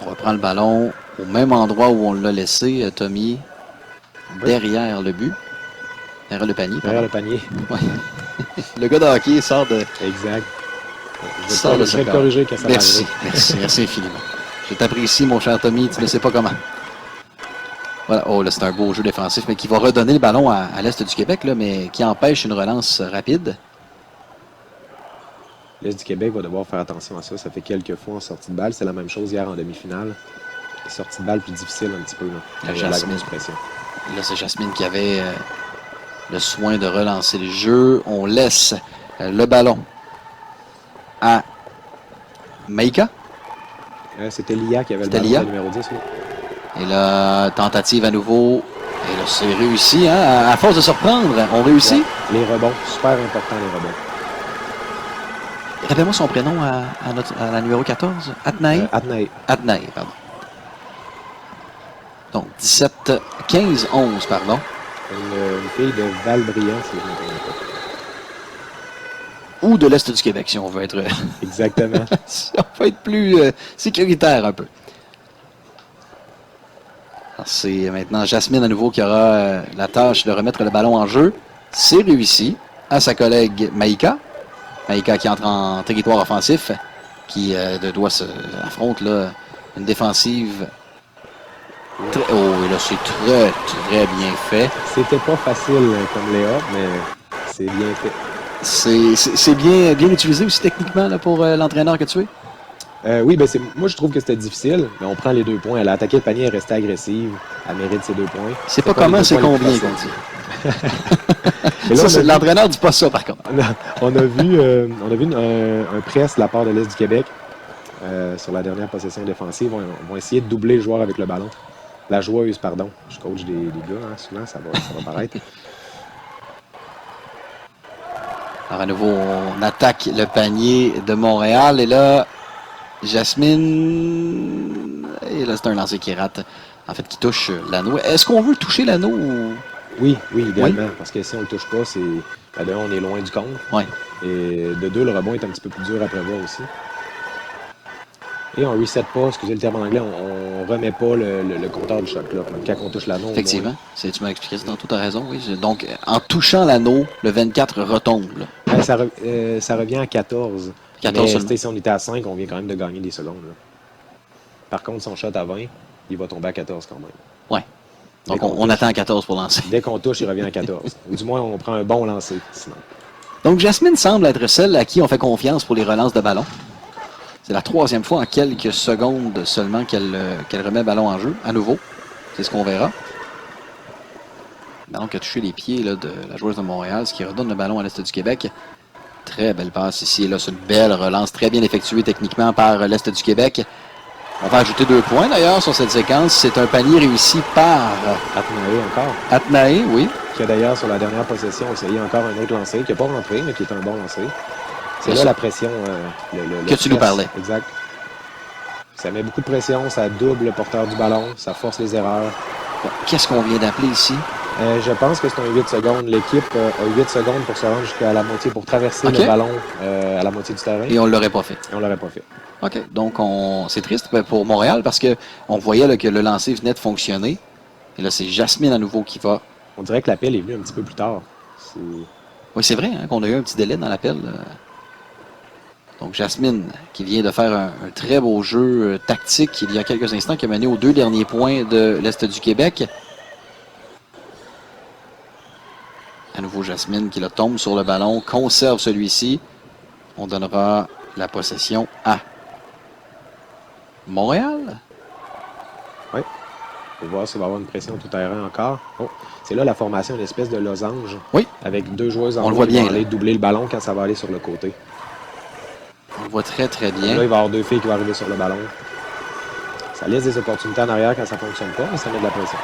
On reprend le ballon au même endroit où on l'a laissé, Tommy, derrière le but. Derrière le panier. Derrière le panier. Ouais. Le gars de hockey sort de... Exact. Je vais te corriger quand ça va Merci infiniment. Je t'apprécie, mon cher Tommy, tu ne sais pas comment. Voilà, oh là, c'est un beau jeu défensif, mais qui va redonner le ballon à l'Est du Québec, là, mais qui empêche une relance rapide. L'Est du Québec va devoir faire attention à ça. Ça fait quelques fois en sortie de balle. C'est la même chose hier en demi-finale. Les sorties de balle plus difficiles un petit peu. Là. Il y a la grosse pression. Là, c'est Jasmine qui avait le soin de relancer le jeu. On laisse le ballon à Maïka. C'était Lia qui avait le ballon, numéro 10. Oui. Et là, tentative à nouveau. Et là, c'est réussi. Hein? À force de surprendre, on réussit. Ouais. Les rebonds, super important les rebonds. Rappelle-moi son prénom à la numéro 14. Atnaï? Atnaï, pardon. Donc, 17, 15, 11, pardon. Une fille de Val-Briand, si je ne me trompe pas. Ou de l'Est du Québec, si on veut être... Exactement. si on veut être plus sécuritaire un peu. C'est maintenant Jasmine à nouveau qui aura la tâche de remettre le ballon en jeu. C'est réussi à sa collègue Maïka. Maïka qui entre en territoire offensif, qui doit se affronter là, une défensive. Et là, c'est très, très bien fait. C'était pas facile comme Léa, mais c'est bien fait. C'est bien utilisé aussi techniquement là, pour l'entraîneur que tu es? Oui, ben moi je trouve que c'était difficile, mais on prend les 2 points. Elle a attaqué le panier, elle est restée agressive. Elle mérite ses 2 points. C'est pas comment, c'est combien qu'on dit. Ça, l'entraîneur dit pas ça, par contre. On a vu un press de la part de l'Est du Québec sur la dernière possession défensive. On va essayer de doubler le joueur avec le ballon. La joueuse, pardon. Je coach des gars, hein, souvent, ça va paraître. Alors, à nouveau, on attaque le panier de Montréal. Et là, Jasmine... Et là, c'est un lancer qui rate. En fait, qui touche l'anneau. Est-ce qu'on veut toucher l'anneau ou... Oui, idéalement. Oui. Parce que si on le touche pas, c'est... De un, on est loin du compte. Oui. Et de deux, le rebond est un petit peu plus dur à prévoir aussi. Et on reset pas, excusez le terme en anglais, on remet pas le compteur du shot là. Quand on touche l'anneau. Effectivement. Tu m'as expliqué ça tantôt, tu as raison, oui. Donc, en touchant l'anneau, le 24 retombe. Ouais, ça revient à 14. 14 mais si on était à 5, on vient quand même de gagner des secondes. Là. Par contre, si on shot à 20, il va tomber à 14 quand même. Ouais. Donc, on attend à 14 pour lancer. Dès qu'on touche, il revient à 14. Ou du moins, on prend un bon lancer, sinon. Donc, Jasmine semble être celle à qui on fait confiance pour les relances de ballon. C'est la 3e fois en quelques secondes seulement qu'elle remet le ballon en jeu, à nouveau. C'est ce qu'on verra. Le ballon qui a touché les pieds là, de la joueuse de Montréal, ce qui redonne le ballon à l'Est du Québec. Très belle passe ici et là. C'est une belle relance, très bien effectuée techniquement par l'Est du Québec. On va ajouter 2 points d'ailleurs sur cette séquence. C'est un panier réussi par Atnae encore. Atnae, oui. Qui a d'ailleurs, sur la dernière possession, essayé encore un autre lancer, qui n'a pas rentré, mais qui est un bon lancer. C'est là la pression. Que tu nous parlais. Exact. Ça met beaucoup de pression, ça double le porteur du ballon, ça force les erreurs. Bon, qu'est-ce qu'on vient d'appeler ici? Je pense que c'est un 8 secondes. L'équipe a 8 secondes pour se rendre jusqu'à la moitié, pour traverser le ballon à la moitié du terrain. Et on ne l'aurait pas fait. Et on l'aurait pas fait. OK. Donc, c'est triste pour Montréal parce qu'on voyait là, que le lancer venait de fonctionner. Et là, c'est Jasmine à nouveau qui va. On dirait que l'appel est venu un petit peu plus tard. Oui, c'est vrai qu'on a eu un petit délai dans l'appel. Donc, Jasmine qui vient de faire un très beau jeu tactique il y a quelques instants, qui a mené aux 2 derniers points de l'Est du Québec. À nouveau, Jasmine qui le tombe sur le ballon, conserve celui-ci. On donnera la possession à Montréal. Oui. On va voir s'il va y avoir une pression tout terrain encore. Oh, c'est là la formation, une espèce de losange. Oui. Avec 2 joueuses en on le voit bien, qui vont aller doubler le ballon quand ça va aller sur le côté. On le voit très, très bien. Là, il va y avoir 2 filles qui vont arriver sur le ballon. Ça laisse des opportunités en arrière quand ça ne fonctionne pas, mais ça met de la pression.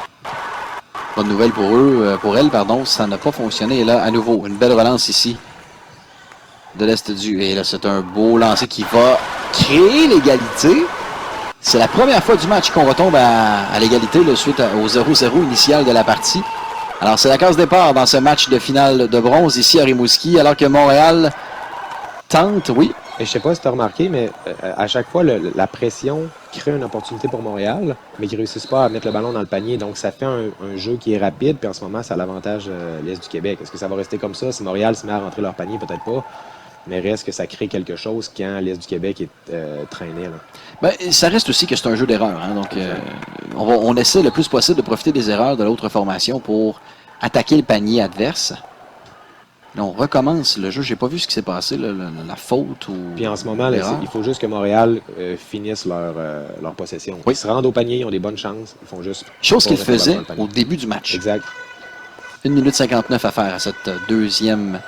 Bonne nouvelle pour elle, ça n'a pas fonctionné. Et là, à nouveau, une belle relance ici de l'Est du. Et là, c'est un beau lancer qui va créer l'égalité. C'est la première fois du match qu'on retombe à l'égalité là, suite au 0-0 initial de la partie. Alors, c'est la case départ dans ce match de finale de bronze ici à Rimouski, alors que Montréal tente, oui. Et je sais pas si tu as remarqué, mais à chaque fois, la pression crée une opportunité pour Montréal, mais qu'ils ne réussissent pas à mettre le ballon dans le panier. Donc, ça fait un jeu qui est rapide, puis en ce moment, ça a l'avantage l'Est du Québec. Est-ce que ça va rester comme ça? Si Montréal se met à rentrer leur panier, peut-être pas. Mais reste que ça crée quelque chose quand l'Est du Québec est traîné. Là. Ben, ça reste aussi que c'est un jeu d'erreur. Hein? Donc, on essaie le plus possible de profiter des erreurs de l'autre formation pour attaquer le panier adverse. Là, on recommence le jeu. J'ai pas vu ce qui s'est passé, la faute ou. Puis en ce moment, là, il faut juste que Montréal finisse leur possession. Oui. Ils se rendent au panier, ils ont des bonnes chances. Ils font juste. Chose qu'ils faisaient au début du match. Exact. 1 minute 59 à faire à ce deuxième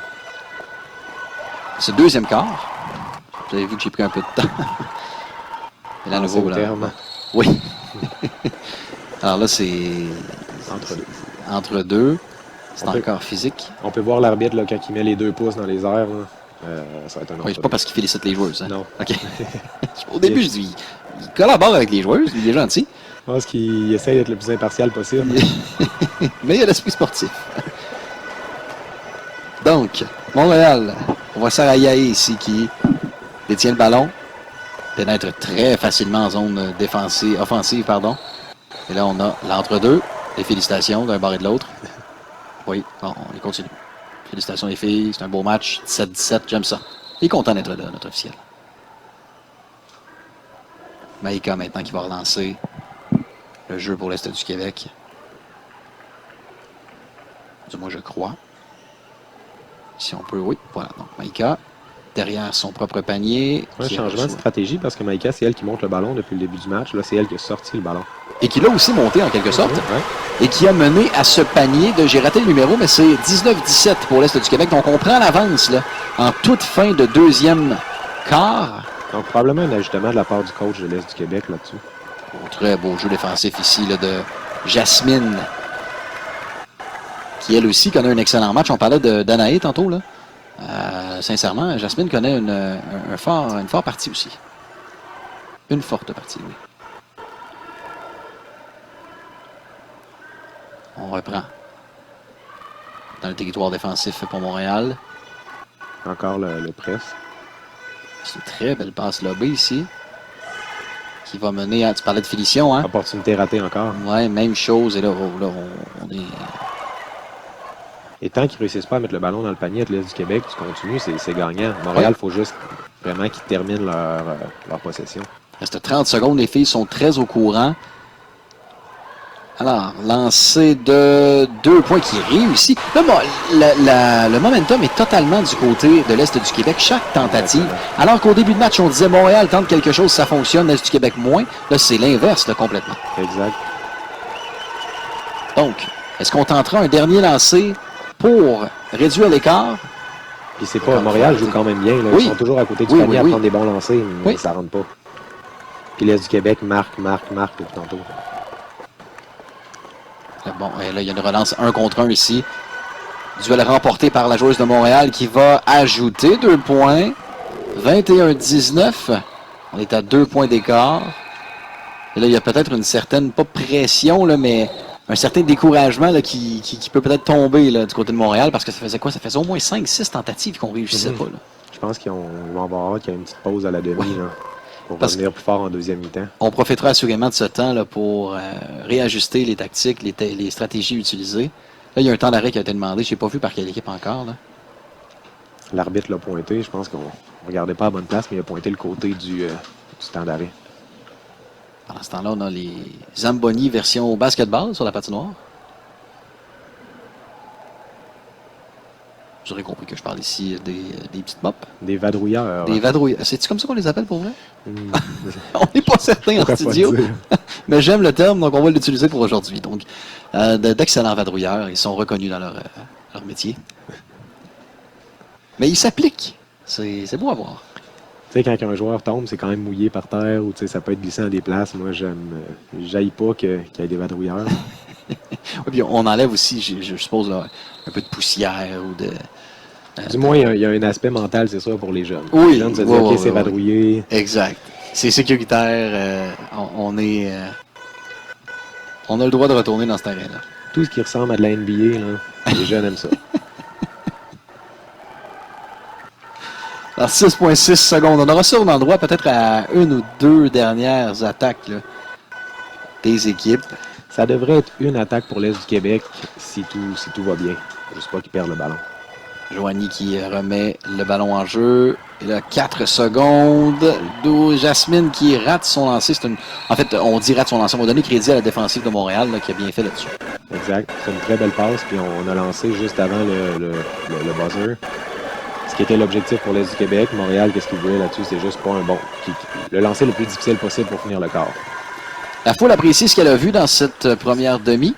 quart. Vous avez vu que j'ai pris un peu de temps. Et là, à nouveau, là. Terme. Oui. Alors là, c'est. Entre deux. C'est encore physique. On peut voir l'arbitre là, quand il met les 2 pouces dans les airs. Ça va être un autre. Oui, c'est pas parce qu'il félicite les joueuses. Hein? Non. OK. Au début, je dis, il collabore avec les joueuses, il est gentil. Je pense qu'il essaie d'être le plus impartial possible. Mais il a l'esprit sportif. Donc, Montréal, on voit Sarah Yaé ici qui détient le ballon, pénètre très facilement en zone offensive. Et là, on a l'entre-deux. Les félicitations d'un bord et de l'autre. Oui, bon, on continue. Félicitations les filles, c'est un beau match. 17-17, j'aime ça. Il est content d'être là, notre officiel. Maïka maintenant qui va relancer le jeu pour l'Est du Québec. Du moins, je crois. Si on peut, oui. Voilà, donc Maïka, derrière son propre panier. Un changement de stratégie parce que Maïka, c'est elle qui monte le ballon depuis le début du match. Là, c'est elle qui a sorti le ballon. Et qui l'a aussi monté en quelque sorte. Ouais. Et qui a mené à ce panier de, j'ai raté le numéro, mais c'est 19-17 pour l'Est du Québec. Donc on prend l'avance là, en toute fin de deuxième quart. Donc probablement un ajustement de la part du coach de l'Est du Québec là-dessus. Très beau jeu défensif ici là, de Jasmine. Qui elle aussi connaît un excellent match. On parlait d'Anaé tantôt. Là. Sincèrement, Jasmine connaît une forte partie aussi. Une forte partie, oui. On reprend dans le territoire défensif pour Montréal. Encore le press. C'est une très belle passe lobée ici. Qui va mener à... Tu parlais de finition, hein? Opportunité ratée encore. Ouais, même chose. Et là, on est... Et tant qu'ils ne réussissent pas à mettre le ballon dans le panier de l'Est du Québec, tu continues, c'est gagnant. Montréal, il faut juste vraiment qu'ils terminent leur possession. Il reste 30 secondes. Les filles sont très au courant Alors, lancer de 2 points qui réussit. Là, bon, le momentum est totalement du côté de l'Est du Québec, chaque tentative. Alors qu'au début de match, on disait Montréal tente quelque chose, ça fonctionne, l'Est du Québec moins. Là, c'est l'inverse, là, complètement. Exact. Donc, est-ce qu'on tentera un dernier lancer pour réduire l'écart? Puis c'est pas, Montréal joue quand même bien. Là. Oui. Ils sont toujours à côté du Oui, panier oui, à oui. prendre des bons lancers, mais Oui. ça rentre pas. Puis l'Est du Québec marque depuis tantôt. Bon, et là, il y a une relance 1 contre 1 ici. Duel remporté par la joueuse de Montréal qui va ajouter 2 points. 21-19. On est à 2 points d'écart. Et là, il y a peut-être une certaine, pas pression, là, mais un certain découragement là, qui peut peut-être tomber là, du côté de Montréal parce que ça faisait quoi? Ça faisait au moins 5-6 tentatives qu'on réussissait pas. Là. Je pense qu'ils vont avoir hâte qu'il y ait une petite pause à la demi là, pour Parce revenir plus fort en deuxième mi-temps. On profitera assurément de ce temps là, pour réajuster les tactiques, les stratégies utilisées. Là, il y a un temps d'arrêt qui a été demandé. Je n'ai pas vu par quelle équipe encore. Là. L'arbitre l'a pointé. Je pense qu'on ne regardait pas à bonne place, mais il a pointé le côté du temps d'arrêt. Pendant ce temps-là, on a les Zamboni version basketball sur la patinoire. Vous aurez compris que je parle ici des petites mops. Des vadrouilleurs. Des vadrouilleurs. C'est-tu comme ça qu'on les appelle pour vrai? Hmm. On n'est pas certain en Pourquoi pas studio. dire? Mais j'aime le terme, donc on va l'utiliser pour aujourd'hui. Donc, d'excellents vadrouilleurs. Ils sont reconnus dans leur métier. Mais ils s'appliquent. C'est beau à voir. Tu sais, quand un joueur tombe, c'est quand même mouillé par terre ou ça peut être glissé dans des places. Moi, j'haïs pas qu'il y ait des vadrouilleurs. Oui, puis on enlève aussi, je suppose, là, un peu de poussière ou de... Du moins, il y a un aspect mental, c'est sûr, pour les jeunes. Oui, Les jeunes se disent, oui, OK, oui, c'est oui. vadrouillé. Exact. C'est sécuritaire. On est... on a le droit de retourner dans ce terrain-là. Tout ce qui ressemble à de la NBA, là, les jeunes aiment ça. Alors, 6,6 secondes. On aura ça au endroit peut-être à une ou deux dernières attaques là, des équipes. Ça devrait être une attaque pour l'Est du Québec si tout va bien. Juste pas qu'ils perdent le ballon. Joanie qui remet le ballon en jeu. Et là, 4 secondes. Jasmine qui rate son lancer. En fait, on dit rate son lancer. On va donner crédit à la défensive de Montréal là, qui a bien fait là-dessus. Exact. C'est une très belle passe. Puis on a lancé juste avant le buzzer. Ce qui était l'objectif pour l'Est du Québec. Montréal, qu'est-ce qu'il voulait là-dessus? C'est juste pas un bon. Le lancer le plus difficile possible pour finir le quart. La foule apprécie ce qu'elle a vu dans cette première demi.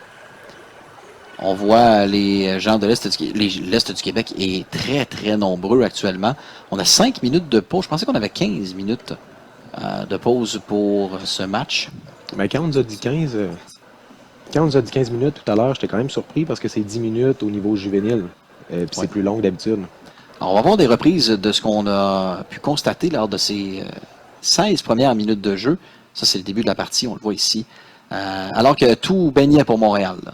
On voit les gens de l'Est du Québec est très, très nombreux actuellement. On a 5 minutes de pause. Je pensais qu'on avait 15 minutes de pause pour ce match. Mais quand on nous a dit 15, quand on nous a dit 15 minutes tout à l'heure, j'étais quand même surpris parce que c'est 10 minutes au niveau juvénile. Puis c'est plus long que d'habitude. Alors, on va voir des reprises de ce qu'on a pu constater lors de ces 16 premières minutes de jeu. Ça, c'est le début de la partie, on le voit ici. Alors que tout baignait pour Montréal. Là.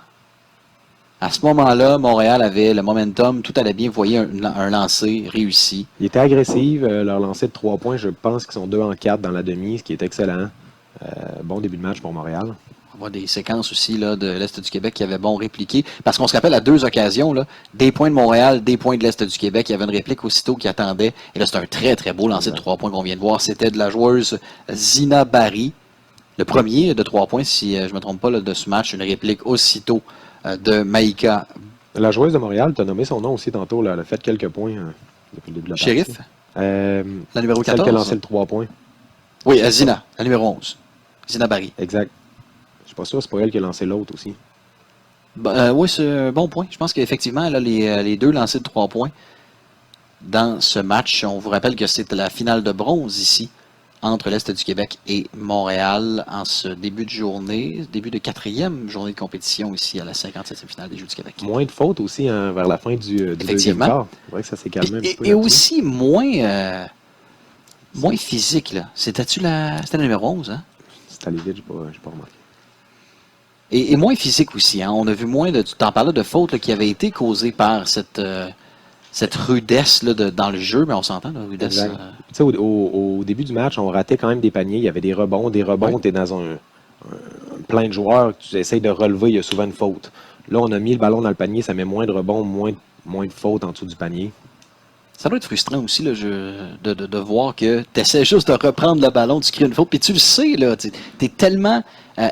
À ce moment-là, Montréal avait le momentum, tout allait bien. Vous voyez un lancer réussi. Ils étaient agressifs, leur lancer de 3 points, je pense qu'ils sont 2 en 4 dans la demi, ce qui est excellent. Bon début de match pour Montréal. On voit des séquences aussi là, de l'Est du Québec qui avaient bon répliqué. Parce qu'on se rappelle à 2 occasions, là, des points de Montréal, des points de l'Est du Québec. Il y avait une réplique aussitôt qui attendait. Et là, c'est un très, très beau lancer de 3 points qu'on vient de voir. C'était de la joueuse Zina Barry. Le premier de 3 points, si je ne me trompe pas, là, de ce match. Une réplique aussitôt de Maïka. La joueuse de Montréal, tu as nommé son nom aussi tantôt. Là, elle a fait quelques poinns depuis le début de la Shérif, partie. la numéro 14. Celle qui a lancé le 3 points. Oui, Zina, la numéro 11. Zina Barry. Exact. Je suis pas sûr, c'est pas elle qui a lancé l'autre aussi. Oui, c'est un bon point. Je pense qu'effectivement, elle a les deux lancés de 3 points dans ce match. On vous rappelle que c'est la finale de bronze ici, entre l'Est du Québec et Montréal, en ce début de journée, début de 4e journée de compétition ici à la 57e finale des Jeux du Québec. Moins de fautes aussi hein, vers la fin du deuxième quart. C'est vrai que ça s'est calmé un petit peu. Et aussi moins physique. Là. C'était la numéro 11, hein? C'est allé vite, j'ai pas remarqué. Et moins physique aussi. Hein? On a vu moins de... Tu t'en parlais de fautes là, qui avaient été causées par cette rudesse là, dans le jeu, mais on s'entend, la rudesse. Tu sais, au début du match, on ratait quand même des paniers. Il y avait des rebonds. Oui. Tu es dans un plein de joueurs. Tu essayes de relever, il y a souvent une faute. Là, on a mis le ballon dans le panier. Ça met moins de rebonds, moins de fautes en dessous du panier. Ça doit être frustrant aussi là, de voir que tu essaies juste de reprendre le ballon, tu crées une faute, puis tu le sais, là, tu es tellement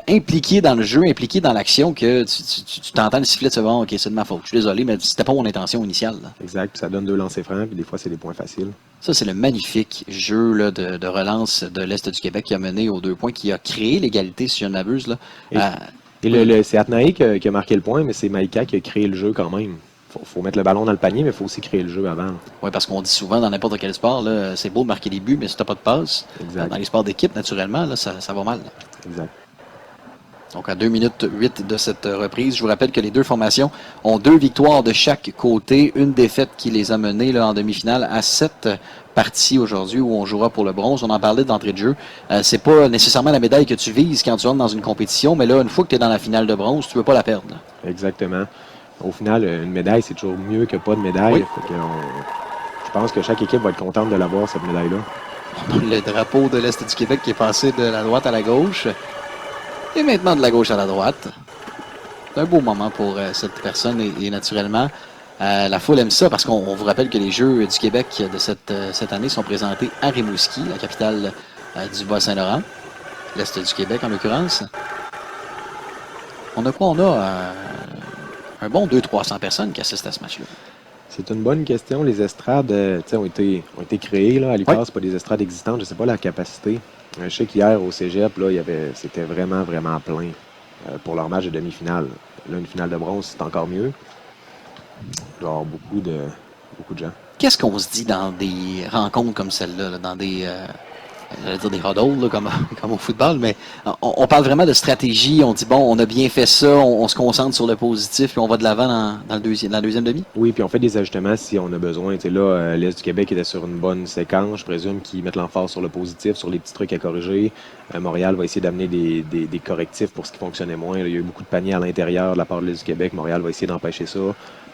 impliqué dans le jeu, impliqué dans l'action que tu t'entends le sifflet de se dire OK, c'est de ma faute, je suis désolé, mais c'était pas mon intention initiale. Là. Exact, puis ça donne 2 lancers francs, puis des fois, c'est des points faciles. Ça, c'est le magnifique jeu là, de relance de l'Est du Québec qui a mené aux 2 points, qui a créé l'égalité, si je ne m'abuse. Là. Et c'est Atnaï qui a marqué le point, mais c'est Maïka qui a créé le jeu quand même. Faut mettre le ballon dans le panier, mais il faut aussi créer le jeu avant. Oui, parce qu'on dit souvent dans n'importe quel sport, là, c'est beau de marquer des buts, mais si tu n'as pas de passe, dans les sports d'équipe, naturellement, là, ça va mal. Exact. Donc, à 2 minutes 8 de cette reprise, je vous rappelle que les 2 formations ont 2 victoires de chaque côté, une défaite qui les a menés là, en demi-finale à 7 parties aujourd'hui où on jouera pour le bronze. On en parlait d'entrée de jeu. C'est pas nécessairement la médaille que tu vises quand tu entres dans une compétition, mais là, une fois que tu es dans la finale de bronze, tu ne veux pas la perdre. Là. Exactement. Au final, une médaille, c'est toujours mieux que pas de médaille. Oui. Je pense que chaque équipe va être contente de l'avoir, cette médaille-là. Le drapeau de l'Est du Québec qui est passé de la droite à la gauche et maintenant de la gauche à la droite. C'est un beau moment pour cette personne et naturellement, la foule aime ça parce qu'on vous rappelle que les Jeux du Québec de cette année sont présentés à Rimouski, la capitale du Bas-Saint-Laurent, l'Est du Québec en l'occurrence. On a quoi? On a un bon 200-300 personnes qui assistent à ce match-là. C'est une bonne question. Les estrades ont été créées là, à l'IPAS. Oui. C'est pas des estrades existantes. Je ne sais pas la capacité. Je sais qu'hier, au cégep, là, c'était vraiment, vraiment plein pour leur match de demi-finale. Là, une finale de bronze, c'est encore mieux. Il va y avoir beaucoup de gens. Qu'est-ce qu'on se dit dans des rencontres comme celle-là, là, dans des... j'allais dire des huddles, là, comme au football, mais on parle vraiment de stratégie. On dit, bon, on a bien fait ça, on se concentre sur le positif, puis on va de l'avant dans la deuxième demi. Oui, puis on fait des ajustements si on a besoin. Là, l'Est du Québec était sur une bonne séquence. Je présume qu'ils mettent l'emphase sur le positif, sur les petits trucs à corriger. Montréal va essayer d'amener des correctifs pour ce qui fonctionnait moins. Là, il y a eu beaucoup de paniers à l'intérieur de la part de l'Est du Québec. Montréal va essayer d'empêcher ça.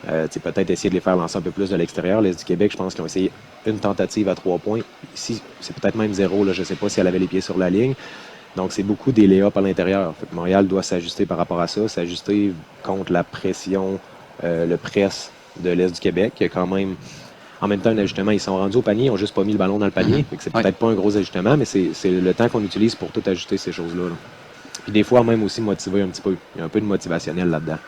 Peut-être essayer de les faire lancer un peu plus de l'extérieur. L'Est du Québec, je pense qu'ils ont essayé une tentative à 3 points. Ici, c'est peut-être même 0. Là, je ne sais pas si elle avait les pieds sur la ligne. Donc, c'est beaucoup des lay-ups à l'intérieur. Fait que Montréal doit s'ajuster par rapport à ça, s'ajuster contre la pression, le press de l'Est du Québec. Il y a quand même, en même temps, un ajustement. Ils sont rendus au panier, ils n'ont juste pas mis le ballon dans le panier. Fait que c'est peut-être pas un gros ajustement, mais c'est le temps qu'on utilise pour tout ajuster ces choses-là. Là. Puis des fois, même aussi motiver un petit peu. Il y a un peu de motivationnel là-dedans.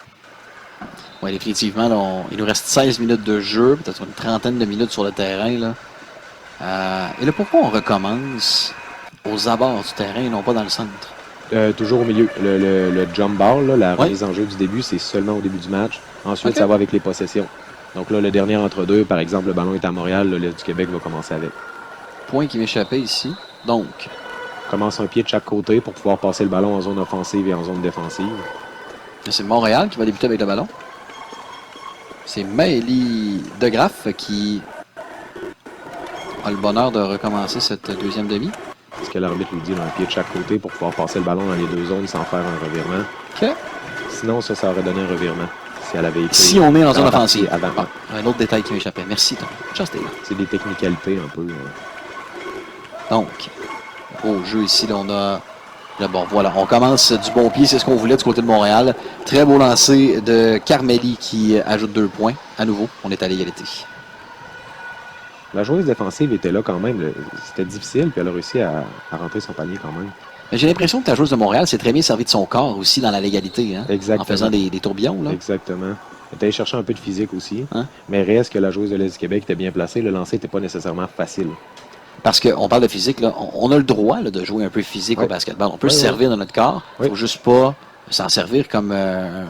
Oui, définitivement. Là, il nous reste 16 minutes de jeu, peut-être une trentaine de minutes sur le terrain. Là. Et là, pourquoi on recommence aux abords du terrain et non pas dans le centre? Toujours au milieu. Le jump ball, là, la remise en jeu du début, c'est seulement au début du match. Ensuite, ça va avec les possessions. Donc là, le dernier entre-deux, par exemple, le ballon est à Montréal, l'Est du Québec va commencer avec. Point qui m'échappait ici. Donc, commence un pied de chaque côté pour pouvoir passer le ballon en zone offensive et en zone défensive. C'est Montréal qui va débuter avec le ballon. C'est Maëlie Degraff qui a le bonheur de recommencer cette deuxième demi. C'est ce que l'arbitre lui dit, là, un pied de chaque côté pour pouvoir passer le ballon dans les deux zones sans faire un revirement. OK. Sinon, ça aurait donné un revirement si elle avait été... Si on est en zone offensive. Avant. Ah, un autre détail qui m'échappait. Merci, Tom. Just là. C'est des technicalités un peu. Donc, au jeu ici, là, on a... Là, bon, voilà, on commence du bon pied, c'est ce qu'on voulait du côté de Montréal. Très beau lancer de Carmélie qui ajoute 2 points. À nouveau, on est à l'égalité. La joueuse défensive était là quand même. C'était difficile, puis elle a réussi à rentrer son panier quand même. J'ai l'impression que la joueuse de Montréal s'est très bien servie de son corps aussi dans la légalité, hein? Exactement. En faisant des tourbillons. Là. Exactement. Elle était allée chercher un peu de physique aussi. Hein? Mais reste que la joueuse de l'Est du Québec était bien placée. Le lancer n'était pas nécessairement facile. Parce qu'on parle de physique, là, on a le droit là, de jouer un peu physique au basketball. On peut se servir de notre corps. Il ne faut juste pas s'en servir comme un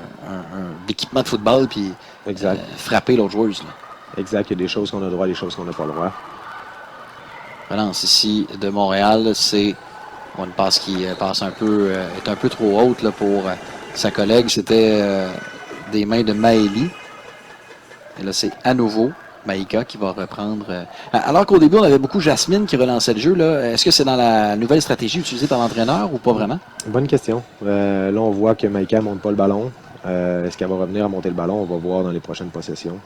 équipement de football puis frapper l'autre joueuse. Là. Exact. Il y a des choses qu'on a le droit, des choses qu'on n'a pas le droit. Relance ici de Montréal, c'est une passe qui passe un peu, est un peu trop haute là, pour sa collègue. C'était des mains de Maëlie. Et là, c'est à nouveau Maïka qui va reprendre. Alors qu'au début, on avait beaucoup Jasmine qui relançait le jeu. Là. Est-ce que c'est dans la nouvelle stratégie utilisée par l'entraîneur ou pas vraiment? Bonne question. Là, on voit que Maïka ne monte pas le ballon. Est-ce qu'elle va revenir à monter le ballon? On va voir dans les prochaines possessions.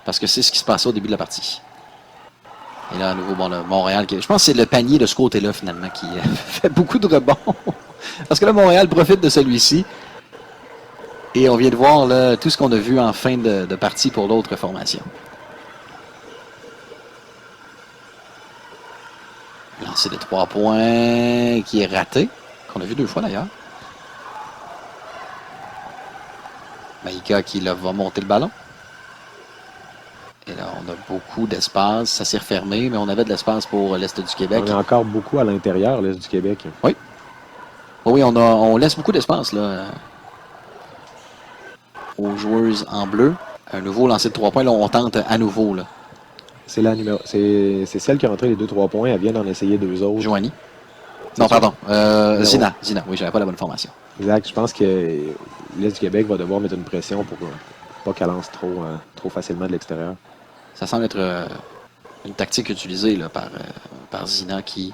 Parce que c'est ce qui se passait au début de la partie. Et là, à nouveau, bon, là, Montréal, je pense que c'est le panier de ce côté-là, finalement, qui fait beaucoup de rebonds. Parce que là, Montréal profite de celui-ci. Et on vient de voir là, tout ce qu'on a vu en fin de partie pour l'autre formation. lancer de 3 points qui est raté, qu'on a vu 2 fois d'ailleurs. Maïka qui là, va monter le ballon. Et là, on a beaucoup d'espace. Ça s'est refermé, mais on avait de l'espace pour l'Est du Québec. On a encore beaucoup à l'intérieur, l'Est du Québec. Oui. Oui, on laisse beaucoup d'espace là, aux joueuses en bleu. Un nouveau lancer de 3 points. Là, on tente à nouveau. Là. C'est celle qui a rentré les 2-3 points. Elle vient d'en essayer 2 autres. Joanie. Non, ça? pardon. Zina. Oui, j'avais pas la bonne formation. Exact. Je pense que l'Est du Québec va devoir mettre une pression pour pas qu'elle lance trop facilement de l'extérieur. Ça semble être une tactique utilisée là, par Zina qui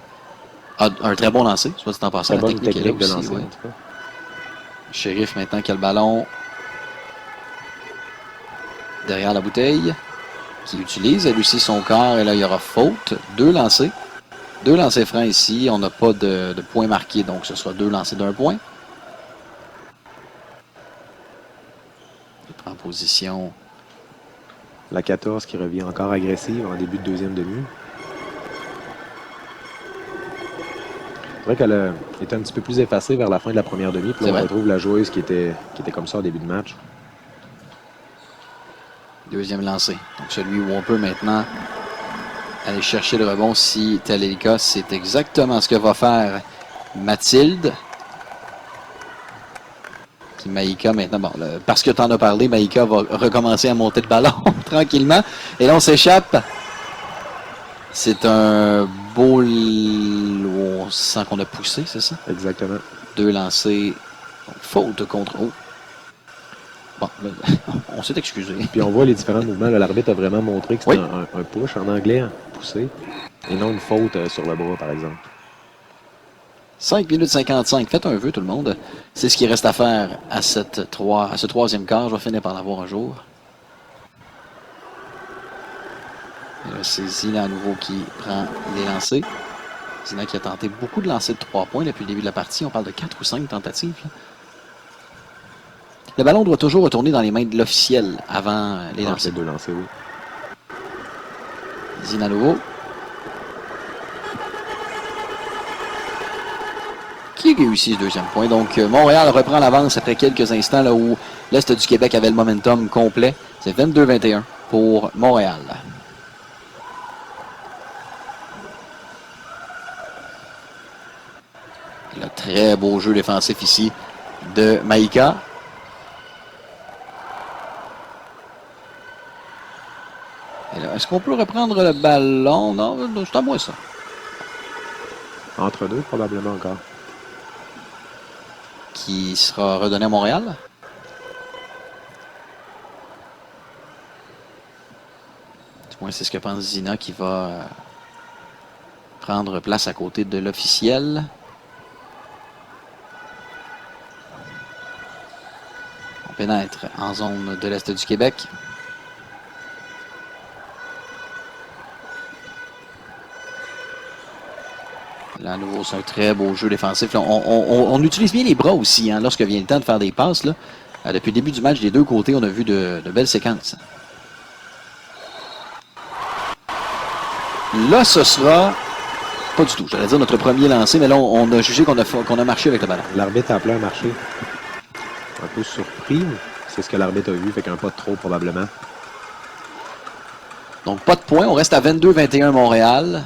a un très bon lancer, soit dit en passant. Très La bonne technique est là technique de aussi. lancer, Ouais. en tout cas. Sheriff maintenant qui a le ballon derrière la bouteille, qui utilise elle aussi son corps, et là il y aura faute. 2 lancers. 2 lancers francs ici. On n'a pas de points marqués, donc ce sera 2 lancers d'1 point. Il prend position. La 14 qui revient encore agressive en début de deuxième demi. C'est vrai qu'elle était un petit peu plus effacée vers la fin de la première demi. Puis là, on retrouve la joueuse qui était comme ça au début de match. Deuxième lancé. Donc celui où on peut maintenant aller chercher le rebond si tel est le cas. C'est exactement ce que va faire Mathilde. Puis Maïka maintenant, bon, parce que tu en as parlé, Maïka va recommencer à monter le ballon tranquillement. Et là, on s'échappe. C'est un beau où on sent qu'on a poussé, c'est ça? Exactement. 2 lancés. Faute contre haut. Bon, là, on s'est excusé. Puis on voit les différents mouvements. L'arbitre a vraiment montré que c'était Oui. un push en anglais, poussé, et non une faute sur le bras, par exemple. 5 minutes 55. Faites un vœu, tout le monde. C'est ce qui reste à faire à ce troisième quart. Je vais finir par l'avoir un jour. Et là, c'est Zina à nouveau qui prend les lancers. Zina qui a tenté beaucoup de lancers de 3 points depuis le début de la partie. On parle de 4 ou 5 tentatives. Là. Le ballon doit toujours retourner dans les mains de l'officiel avant les lancers. 2 lancers, oui. Zina à nouveau. Qui réussit ce deuxième point. Donc, Montréal reprend l'avance après quelques instants là où l'Est du Québec avait le momentum complet. C'est 22-21 pour Montréal. Le très beau jeu défensif ici de Maïka. Et là, est-ce qu'on peut reprendre le ballon? Non, c'est à moi ça. Entre deux, probablement encore. Qui sera redonné à Montréal. Du moins, c'est ce que pense Zina qui va prendre place à côté de l'officiel. On pénètre en zone de l'Est du Québec. Là, à nouveau, c'est un très beau jeu défensif. Là, on utilise bien les bras aussi hein, lorsque vient le temps de faire des passes. Là. Depuis le début du match, des deux côtés, on a vu de belles séquences. Là, ce sera pas du tout. J'allais dire notre premier lancé, mais là, on a jugé qu'on a marché avec le ballon. L'arbitre a appelé un marché. Un peu surpris. C'est ce que l'arbitre a vu, fait qu'un pas de trop probablement. Donc, pas de points. On reste à 22-21 Montréal.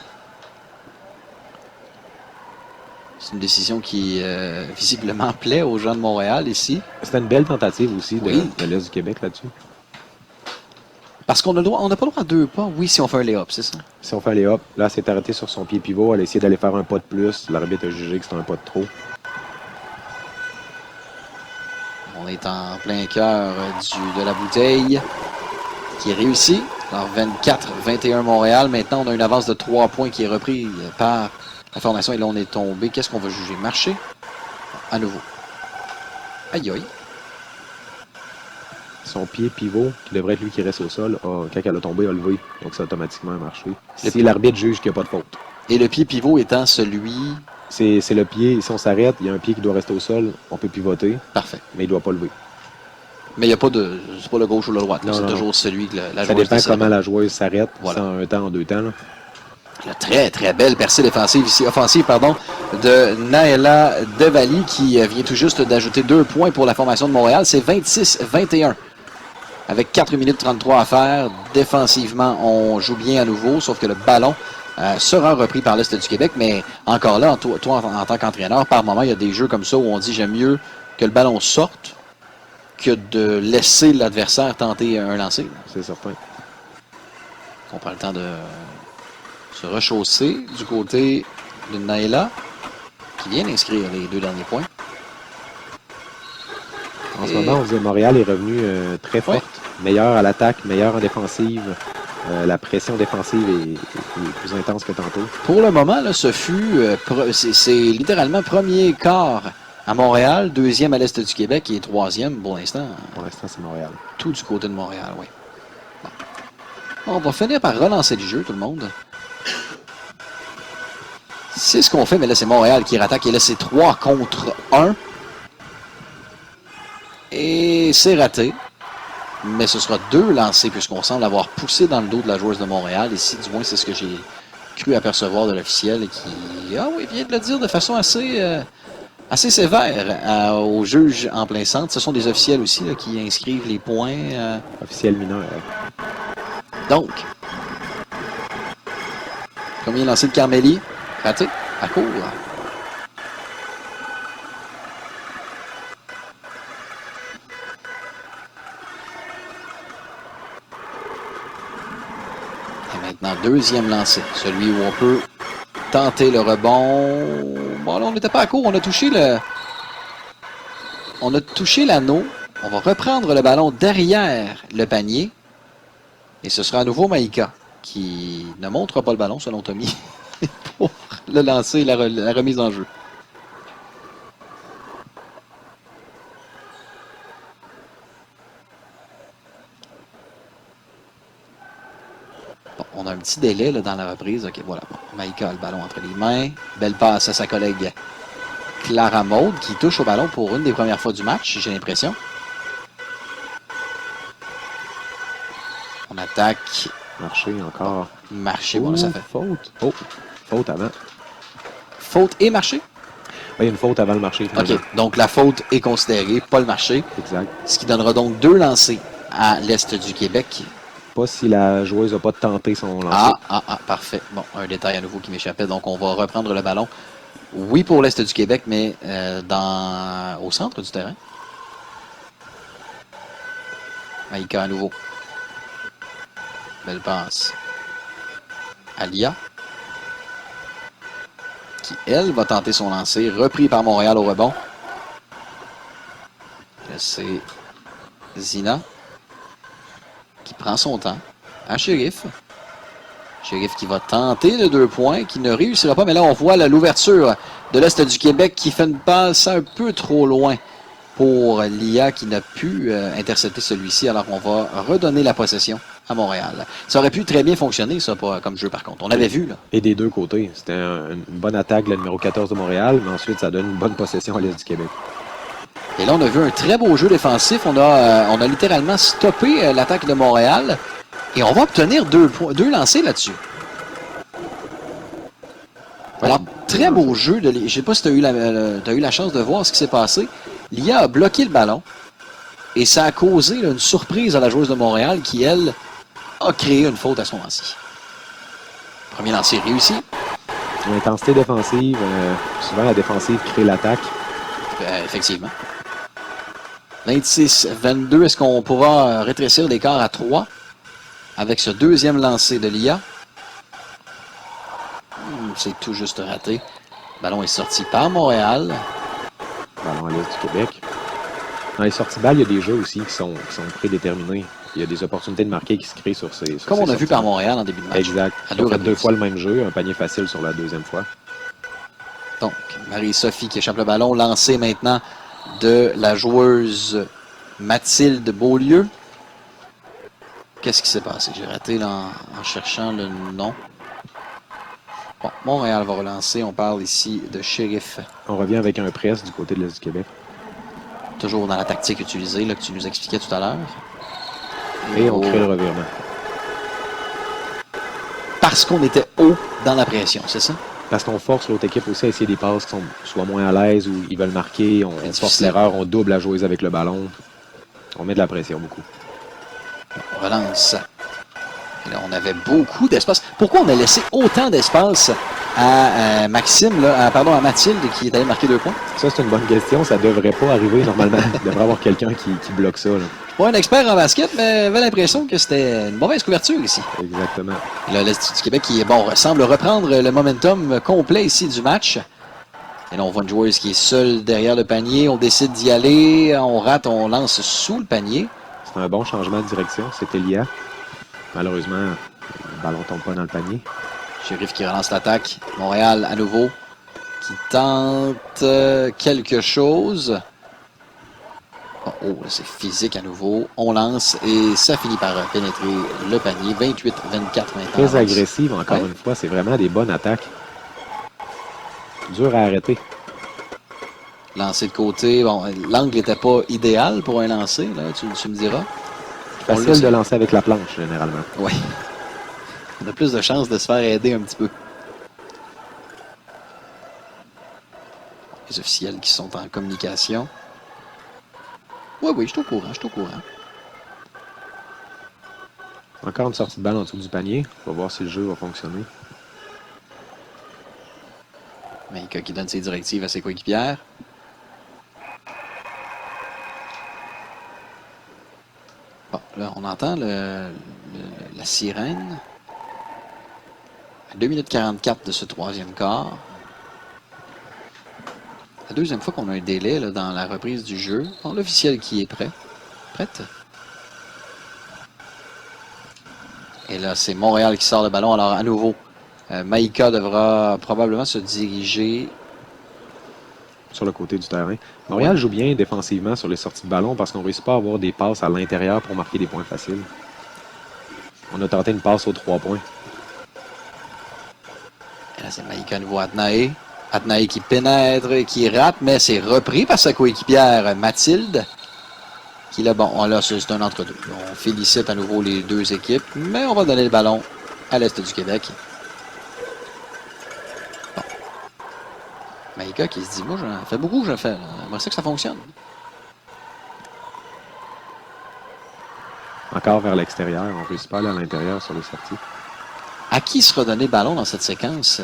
C'est une décision qui visiblement plaît aux gens de Montréal ici. C'était une belle tentative aussi de l'Est du Québec là-dessus. Parce qu'on n'a pas le droit à 2 pas. Oui, si on fait un lay-up, c'est ça? Si on fait un lay-up, là, c'est arrêté sur son pied pivot. Elle a essayé d'aller faire un pas de plus. L'arbitre a jugé que c'était un pas de trop. On est en plein cœur de la bouteille qui réussit. Alors 24-21 Montréal. Maintenant, on a une avance de 3 points qui est reprise par la formation. Et là, on est tombé. Qu'est-ce qu'on va juger? Marché? À nouveau. Aïe aïe. Son pied pivot, qui devrait être lui qui reste au sol, quand elle a tombé, a levé. Donc, c'est automatiquement un marché. Si l'arbitre juge qu'il n'y a pas de faute. Et le pied pivot étant celui... C'est le pied. Si on s'arrête, il y a un pied qui doit rester au sol. On peut pivoter. Parfait. Mais il ne doit pas lever. Mais il n'y a pas de... C'est pas le gauche ou le droite. C'est toujours celui que la joueuse... Ça dépend comment la joueuse s'arrête. Voilà. C'est en un temps, en 2 temps. Là. La très, très belle percée défensive ici, offensive, pardon, de Naela Devali qui vient tout juste d'ajouter 2 points pour la formation de Montréal. C'est 26-21. Avec 4 minutes 33 à faire. Défensivement, on joue bien à nouveau, sauf que le ballon sera repris par l'Est du Québec. Mais encore là, toi en tant qu'entraîneur, par moment, il y a des jeux comme ça où on dit j'aime mieux que le ballon sorte que de laisser l'adversaire tenter un lancer. C'est certain. On prend le temps de se rechausser du côté de Naila, qui vient d'inscrire les 2 derniers points. En ce moment, on dit Montréal est revenu très forte. Ouais. Meilleur à l'attaque, meilleur en défensive. La pression défensive est plus intense que tantôt. Pour le moment, là, ce fut c'est littéralement premier quart à Montréal, deuxième à l'Est du Québec et troisième pour l'instant. Pour l'instant, c'est Montréal. Tout du côté de Montréal, oui. Bon. On va finir par relancer le jeu, tout le monde. C'est ce qu'on fait, mais là, c'est Montréal qui rattaque. Et là, c'est 3 contre 1. Et c'est raté. Mais ce sera 2 lancés, puisqu'on semble avoir poussé dans le dos de la joueuse de Montréal. Ici, du moins, c'est ce que j'ai cru apercevoir de l'officiel qui, vient de le dire de façon assez sévère aux juges en plein centre. Ce sont des officiels aussi là, qui inscrivent les points. Officiel mineur. Donc, premier lancé de Carmélie. Raté, à court. Et maintenant, deuxième lancé. Celui où on peut tenter le rebond. Bon, là, on n'était pas à court. On a touché l'anneau. On va reprendre le ballon derrière le panier. Et ce sera à nouveau Maïka qui ne montre pas le ballon, selon Tommy, pour le lancer et la remise en jeu. Bon, on a un petit délai là, dans la reprise. OK, voilà. Bon, Maïka a le ballon entre les mains. Belle passe à sa collègue Clara Maude qui touche au ballon pour une des premières fois du match, j'ai l'impression. On attaque. Marché encore. Marché, bon, ça fait. Faute. Oh, faute avant. Faute et marché? Oui, il y a une faute avant le marché. OK, donc la faute est considérée, pas le marché. Exact. Ce qui donnera donc 2 lancés à l'Est du Québec. Pas si la joueuse n'a pas tenté son lancer. Parfait. Bon, un détail à nouveau qui m'échappait. Donc, on va reprendre le ballon. Oui, pour l'Est du Québec, mais au centre du terrain. Maïka à nouveau. Belle passe. Alia. Qui, elle, va tenter son lancer. Repris par Montréal au rebond. Là, c'est Zina qui prend son temps. À Sheriff. Sheriff qui va tenter le 2 points, qui ne réussira pas. Mais là, on voit l'ouverture de l'Est du Québec qui fait une passe un peu trop loin pour Lia qui n'a pu intercepter celui-ci. Alors, on va redonner la possession à Montréal. Ça aurait pu très bien fonctionner, ça, comme jeu, par contre. On avait vu, là. Et des deux côtés. C'était une bonne attaque, le numéro 14 de Montréal, mais ensuite, ça donne une bonne possession à l'Est du Québec. Et là, on a vu un très beau jeu défensif. On a littéralement stoppé l'attaque de Montréal. Et on va obtenir 2 lancers là-dessus. Alors, très beau jeu. Je ne sais pas si tu as eu la chance de voir ce qui s'est passé. Lia a bloqué le ballon. Et ça a causé une surprise à la joueuse de Montréal qui, elle, a créé une faute à son lancer. Premier lancer réussi. L'intensité défensive, souvent la défensive crée l'attaque. Effectivement. 26-22, est-ce qu'on pourra rétrécir l'écart à 3 avec ce deuxième lancer de Lia? C'est tout juste raté. Le ballon est sorti par Montréal. Ballon à l'Est du Québec. Dans les sorties balles, il y a des jeux aussi qui sont prédéterminés. Il y a des opportunités de marquer qui se créent sur ces Comme on a vu par Montréal en début de match. Exact. On a fait 2 fois le même jeu, un panier facile sur la deuxième fois. Donc, Marie-Sophie qui échappe le ballon, lancé maintenant de la joueuse Mathilde Beaulieu. Qu'est-ce qui s'est passé? J'ai raté là, en cherchant le nom. Bon, Montréal va relancer. On parle ici de Sheriff. On revient avec un press du côté de l'Est du Québec. Toujours dans la tactique utilisée là, que tu nous expliquais tout à l'heure. Et on crée le revirement. parce qu'on était haut dans la pression, c'est ça? Parce qu'on force l'autre équipe aussi à essayer des passes qui sont soit moins à l'aise ou ils veulent marquer. On force difficile. l'erreur, on double la joueuse avec le ballon. On met de la pression beaucoup. On relance. Et là, on avait beaucoup d'espace. Pourquoi on a laissé autant d'espace à Maxime, là, à Mathilde, qui est allé marquer 2 points? Ça, c'est une bonne question. Ça devrait pas arriver normalement. Il devrait y avoir quelqu'un qui bloque ça. Là. Je suis pas un expert en basket, mais j'avais l'impression que c'était une mauvaise couverture ici. Exactement. Et là, l'Est du Québec qui semble reprendre le momentum complet ici du match. Et là, on voit une joueuse qui est seule derrière le panier. On décide d'y aller. On rate, on lance sous le panier. C'est un bon changement de direction. C'était Elia. Malheureusement, le ballon tombe pas dans le panier. Sheriff qui relance l'attaque. Montréal à nouveau qui tente quelque chose. Oh, c'est physique à nouveau. On lance et ça finit par pénétrer le panier. 28-24 maintenant. Très agressive encore une fois. C'est vraiment des bonnes attaques. Dur à arrêter. Lancer de côté. Bon, l'angle n'était pas idéal pour un lancer, là, tu me diras. Facile de lancer avec la planche, généralement. Oui. On a plus de chances de se faire aider un petit peu. Les officiels qui sont en communication. Oui, je suis au courant. Encore une sortie de balle en dessous du panier. On va voir si le jeu va fonctionner. Maïka qui donne ses directives à ses coéquipières. Bon, là, on entend la sirène. À 2 minutes 44 de ce troisième quart. La deuxième fois qu'on a un délai là, dans la reprise du jeu. Bon, l'officiel qui est prêt. Prête? Et là, c'est Montréal qui sort le ballon. Alors, à nouveau, Maïka devra probablement se diriger sur le côté du terrain. Montréal joue bien défensivement sur les sorties de ballon parce qu'on ne réussit pas à avoir des passes à l'intérieur pour marquer des points faciles. On a tenté une passe aux 3 points. Et là, c'est Maïka à nouveau Atnae. Atnae qui pénètre et qui rate, mais c'est repris par sa coéquipière Mathilde. Qui là, bon, là, c'est un entre-deux. On félicite à nouveau les deux équipes, mais on va donner le ballon à l'Est du Québec. Bon. Maïka qui se dit, moi, j'en fais beaucoup, je fais. J'aimerais ça que ça fonctionne. Encore vers l'extérieur. On ne réussit pas à aller à l'intérieur sur les sorties. À qui sera donné le ballon dans cette séquence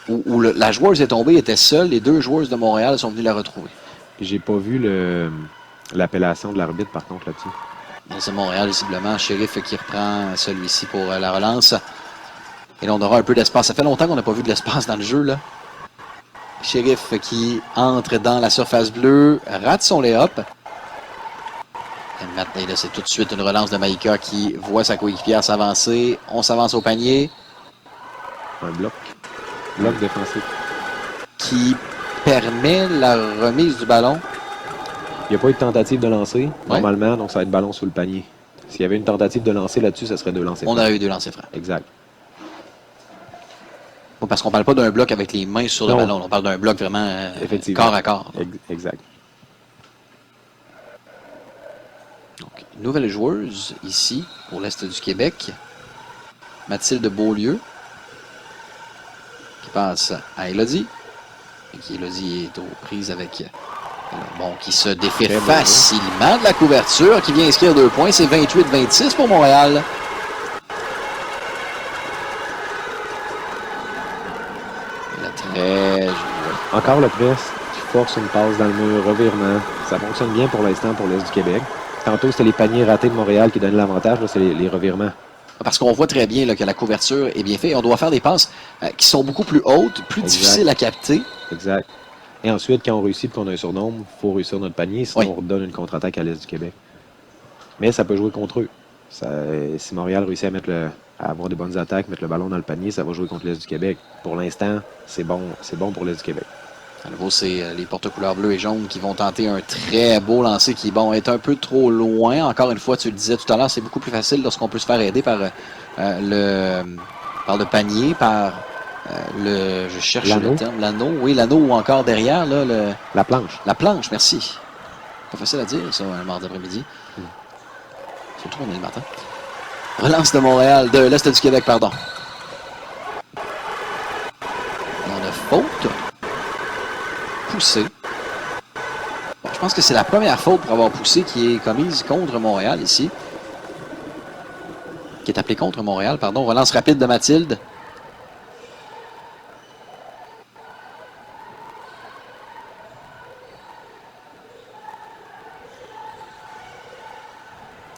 où la joueuse est tombée, était seule, les deux joueuses de Montréal sont venues la retrouver? J'ai pas vu l'appellation de l'arbitre, par contre, là-dessus. C'est Montréal, visiblement. Sheriff qui reprend celui-ci pour la relance. Et là, on aura un peu d'espace. Ça fait longtemps qu'on n'a pas vu de l'espace dans le jeu, là. Sheriff qui entre dans la surface bleue, rate son lay-up. Et maintenant, là, c'est tout de suite une relance de Maïka qui voit sa coéquipière s'avancer. On s'avance au panier. Un bloc. Bloc défensif. Qui permet la remise du ballon. Il n'y a pas eu de tentative de lancer, normalement, donc ça va être ballon sous le panier. S'il y avait une tentative de lancer là-dessus, ça serait 2 lancers francs. On aurait eu 2 lancers francs. Exact. Bon, parce qu'on ne parle pas d'un bloc avec les mains sur le ballon. On parle d'un bloc vraiment corps à corps. Exact. Donc, nouvelle joueuse ici pour l'Est du Québec. Mathilde Beaulieu. Qui passe à Elodie. Et qui, Elodie, est aux prises avec... Bon, qui se défait facilement de la couverture, qui vient inscrire 2 points. C'est 28-26 pour Montréal. Là, très joué. Encore le press qui force une passe dans le mur, revirement. Ça fonctionne bien pour l'instant pour l'Est du Québec. Tantôt, c'était les paniers ratés de Montréal qui donnaient l'avantage. Là, c'est les revirements. Parce qu'on voit très bien là, que la couverture est bien faite. On doit faire des passes qui sont beaucoup plus hautes, plus difficiles à capter. Exact. Et ensuite, quand on réussit et qu'on a un surnombre, il faut réussir notre panier, sinon on redonne une contre-attaque à l'Est du Québec. Mais ça peut jouer contre eux. Si Montréal réussit à avoir des bonnes attaques, mettre le ballon dans le panier, ça va jouer contre l'Est du Québec. Pour l'instant, c'est bon pour l'Est du Québec. À nouveau, c'est les porte-couleurs bleues et jaunes qui vont tenter un très beau lancer qui, bon, est un peu trop loin. Encore une fois, tu le disais tout à l'heure, c'est beaucoup plus facile lorsqu'on peut se faire aider par le panier, par... je cherche le terme, l'anneau. Oui, l'anneau ou encore derrière, là, la planche. La planche, merci. Pas facile à dire, ça, un mardi après-midi. Surtout, on est le matin. Relance de Montréal, de l'Est du Québec, pardon. poussé. Bon, je pense que c'est la première faute pour avoir poussé qui est commise contre Montréal ici. Qui est appelée contre Montréal, pardon. Relance rapide de Mathilde.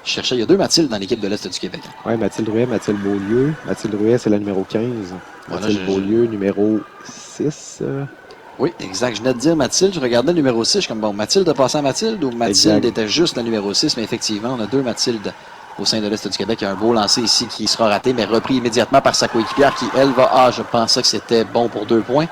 Je cherchais, il y a 2 Mathilde dans l'équipe de l'Est du Québec. Oui, Mathilde Rouet, Mathilde Beaulieu. Mathilde Rouet, c'est la numéro 15. Voilà, Mathilde Beaulieu, numéro 6. Oui, exact. Je venais de dire Mathilde, je regardais le numéro 6, je suis comme bon, Mathilde a passé à Mathilde ou Mathilde était juste la numéro 6, mais effectivement, on a 2 Mathilde au sein de l'Est du Québec. Il y a un beau lancer ici qui sera raté, mais repris immédiatement par sa coéquipière qui, elle, va... Ah, je pensais que c'était bon pour 2 points.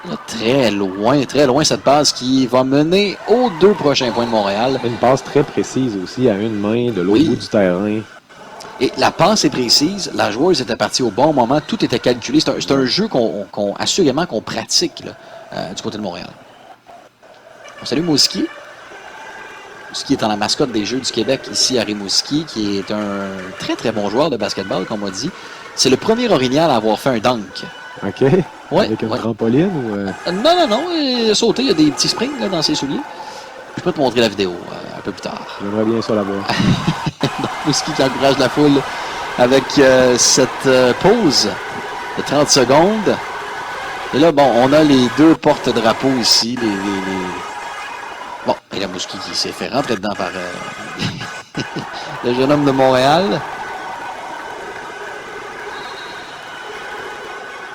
Là, très loin cette passe qui va mener aux 2 prochains points de Montréal. Une passe très précise aussi à une main de l'autre bout du terrain. Et la passe est précise, la joueuse était partie au bon moment, tout était calculé. C'est un jeu assurément qu'on pratique là, du côté de Montréal. On salue Mouski. Mouski étant la mascotte des Jeux du Québec ici à Rimouski, qui est un très très bon joueur de basketball, comme on dit. C'est le premier orignal à avoir fait un dunk. OK. Ouais, avec une trampoline ou... Non, il a sauté, il y a des petits springs là, dans ses souliers. Je peux te montrer la vidéo un peu plus tard. J'aimerais bien ça la voir. Mouski qui encourage la foule avec cette pause de 30 secondes. Et là, bon, on a les 2 porte-drapeaux ici. Bon, et la Mouski qui s'est fait rentrer dedans par le jeune homme de Montréal.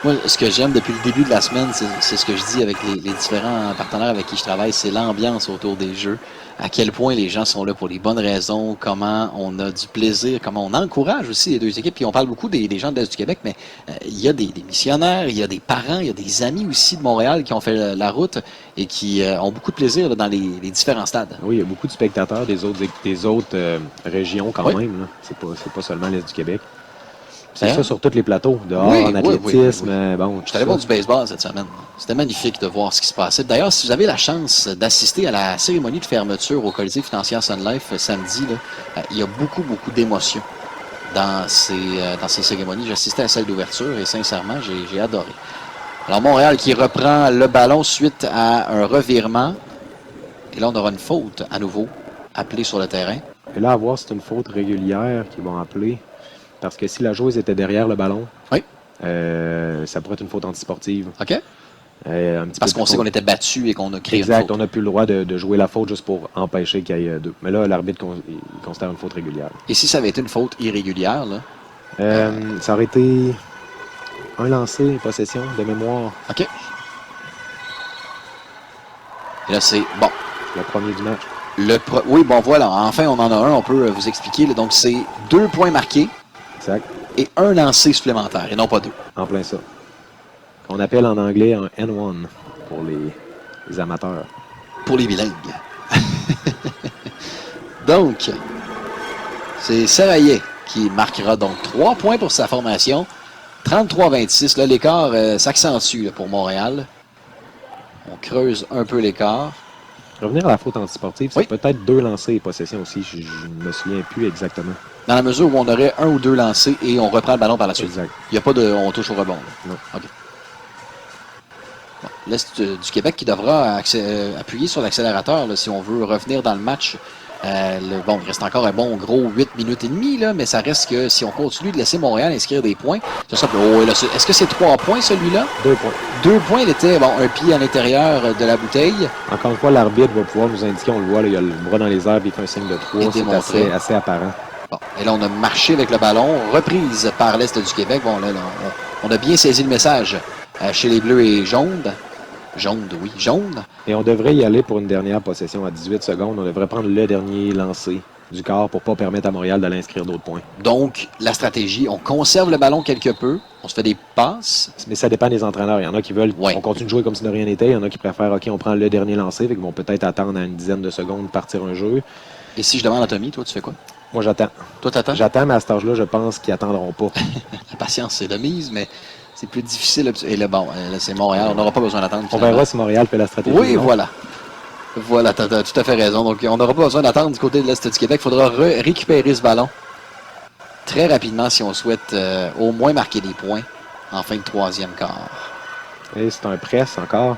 Moi, ce que j'aime depuis le début de la semaine, c'est ce que je dis avec les différents partenaires avec qui je travaille, c'est l'ambiance autour des jeux. À quel point les gens sont là pour les bonnes raisons, comment on a du plaisir, comment on encourage aussi les 2 équipes. Puis on parle beaucoup des gens de l'Est du Québec, mais il y a des missionnaires, il y a des parents, il y a des amis aussi de Montréal qui ont fait la route et qui ont beaucoup de plaisir là, dans les différents stades. Oui, il y a beaucoup de spectateurs des autres régions quand même. C'est pas seulement l'Est du Québec. C'est ça sur tous les plateaux, dehors, en athlétisme. Oui. Bon, je suis allé voir du baseball cette semaine. C'était magnifique de voir ce qui se passait. D'ailleurs, si vous avez la chance d'assister à la cérémonie de fermeture au Colisée financière Sun Life samedi, là, il y a beaucoup d'émotions dans ces cérémonies. J'assistais à celle d'ouverture et sincèrement, j'ai adoré. Alors, Montréal qui reprend le ballon suite à un revirement. Et là, on aura une faute à nouveau appelée sur le terrain. Et là, à voir, c'est une faute régulière qu'ils vont appeler. Parce que si la joueuse était derrière le ballon, oui. Ça pourrait être une faute antisportive. OK. Parce qu'on sait qu'on était battu et qu'on a créé une faute. Exact, on n'a plus le droit de jouer la faute juste pour empêcher qu'il y ait 2. Mais là, l'arbitre considère une faute régulière. Et si ça avait été une faute irrégulière, là? Ça aurait été un lancer, une possession de mémoire. OK. Et là, c'est bon. Le premier du match. Oui, bon, voilà. Enfin, on en a un. On peut vous expliquer. Là. Donc, c'est 2 points marqués. Exact. Et un lancé supplémentaire, et non pas 2. En plein ça. On appelle en anglais un N1 pour les amateurs. Pour les bilingues. Donc, c'est Seraillet qui marquera donc 3 points pour sa formation. 33-26. Là, l'écart s'accentue pour Montréal. On creuse un peu l'écart. Revenir à la faute antisportive, c'est peut-être 2 lancers et possessions aussi. Je ne me souviens plus exactement. Dans la mesure où on aurait 1 ou 2 lancés et on reprend le ballon par la suite. Exact. Il n'y a pas de... On touche au rebond. Là. Non. OK. Bon, l'Est du Québec qui devra appuyer sur l'accélérateur là, si on veut revenir dans le match. Bon, il reste encore un bon gros 8 minutes et demie, là, mais ça reste que si on continue de laisser Montréal inscrire des points, c'est ça. Oh, est-ce que c'est 3 points celui-là? 2 points. 2 points, il était un pied à l'intérieur de la bouteille. Encore une fois, l'arbitre va pouvoir nous indiquer, on le voit, là, il a le bras dans les airs, puis il fait un signe de 3, c'est assez apparent. Bon, et là, on a marché avec le ballon, reprise par l'Est du Québec. Bon, là on a bien saisi le message chez les Bleus et jaunes. Jaune. Et on devrait y aller pour une dernière possession à 18 secondes. On devrait prendre le dernier lancé du quart pour ne pas permettre à Montréal d'aller inscrire d'autres points. Donc, la stratégie, on conserve le ballon quelque peu, on se fait des passes. Mais ça dépend des entraîneurs. Il y en a qui veulent on continue de jouer comme si de rien n'était. Il y en a qui préfèrent, OK, on prend le dernier lancé, fait qu'ils vont peut-être attendre à une dizaine de secondes partir un jeu. Et si je demande à Tommy, toi, tu fais quoi? Moi, j'attends. Toi, t'attends? J'attends, mais à cet âge-là, je pense qu'ils attendront pas. La patience, c'est de mise, mais c'est plus difficile. Et là, bon, là, c'est Montréal, on n'aura pas besoin d'attendre. On verra si Montréal fait la stratégie. Oui, voilà. Voilà, tu as tout à fait raison. Donc, on n'aura pas besoin d'attendre du côté de l'Est du Québec. Il faudra récupérer ce ballon très rapidement si on souhaite au moins marquer des points en fin de 3e quart. Et c'est un press encore.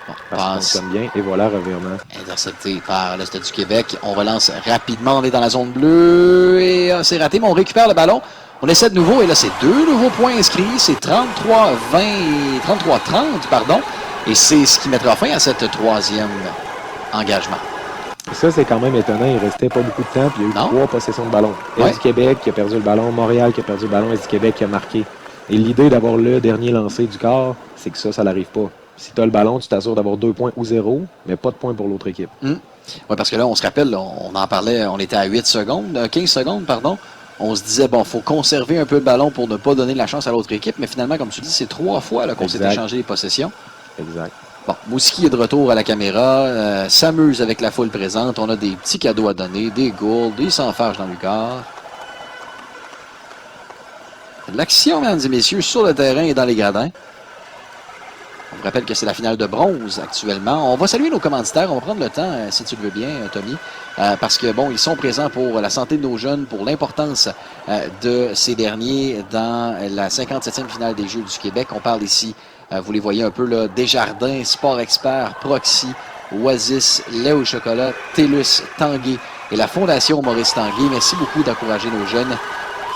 Bon, Parce qu'il passe fonctionne bien. Et voilà, revirement. intercepté par l'Est du Québec. On relance rapidement. On est dans la zone bleue et c'est raté, mais on récupère le ballon. On essaie de nouveau et là, c'est 2 nouveaux points inscrits. C'est 33-20, 33-30, pardon. Et c'est ce qui mettra fin à cette troisième engagement. Ça, c'est quand même étonnant. Il restait pas beaucoup de temps, puis il y a eu Non? 3 possessions de ballon. Ouais. Est du Québec qui a perdu le ballon, Montréal qui a perdu le ballon, Est du Québec qui a marqué. Et l'idée d'avoir le dernier lancé du quart, c'est que ça n'arrive pas. Si tu as le ballon, tu t'assures d'avoir 2 points ou 0, mais pas de points pour l'autre équipe. Oui, parce que là, on se rappelle, là, on en parlait, on était à 8 secondes, 15 secondes, pardon. On se disait, bon, il faut conserver un peu le ballon pour ne pas donner la chance à l'autre équipe. Mais finalement, comme tu dis, c'est 3 fois là, qu'on s'est échangé les possessions. Exact. Bon, Mouski est de retour à la caméra, s'amuse avec la foule présente. On a des petits cadeaux à donner, des gourdes, des sans-farges dans le corps. L'action, mesdames et messieurs, sur le terrain et dans les gradins. On vous rappelle que c'est la finale de bronze actuellement. On va saluer nos commanditaires. On va prendre le temps, si tu le veux bien, Tommy, parce que, bon, ils sont présents pour la santé de nos jeunes, pour l'importance de ces derniers dans la 57e finale des Jeux du Québec. On parle ici, vous les voyez un peu, là, Desjardins, Sport Expert, Proxy, Oasis, Lait au chocolat, TELUS, Tanguay et la Fondation Maurice Tanguay. Merci beaucoup d'encourager nos jeunes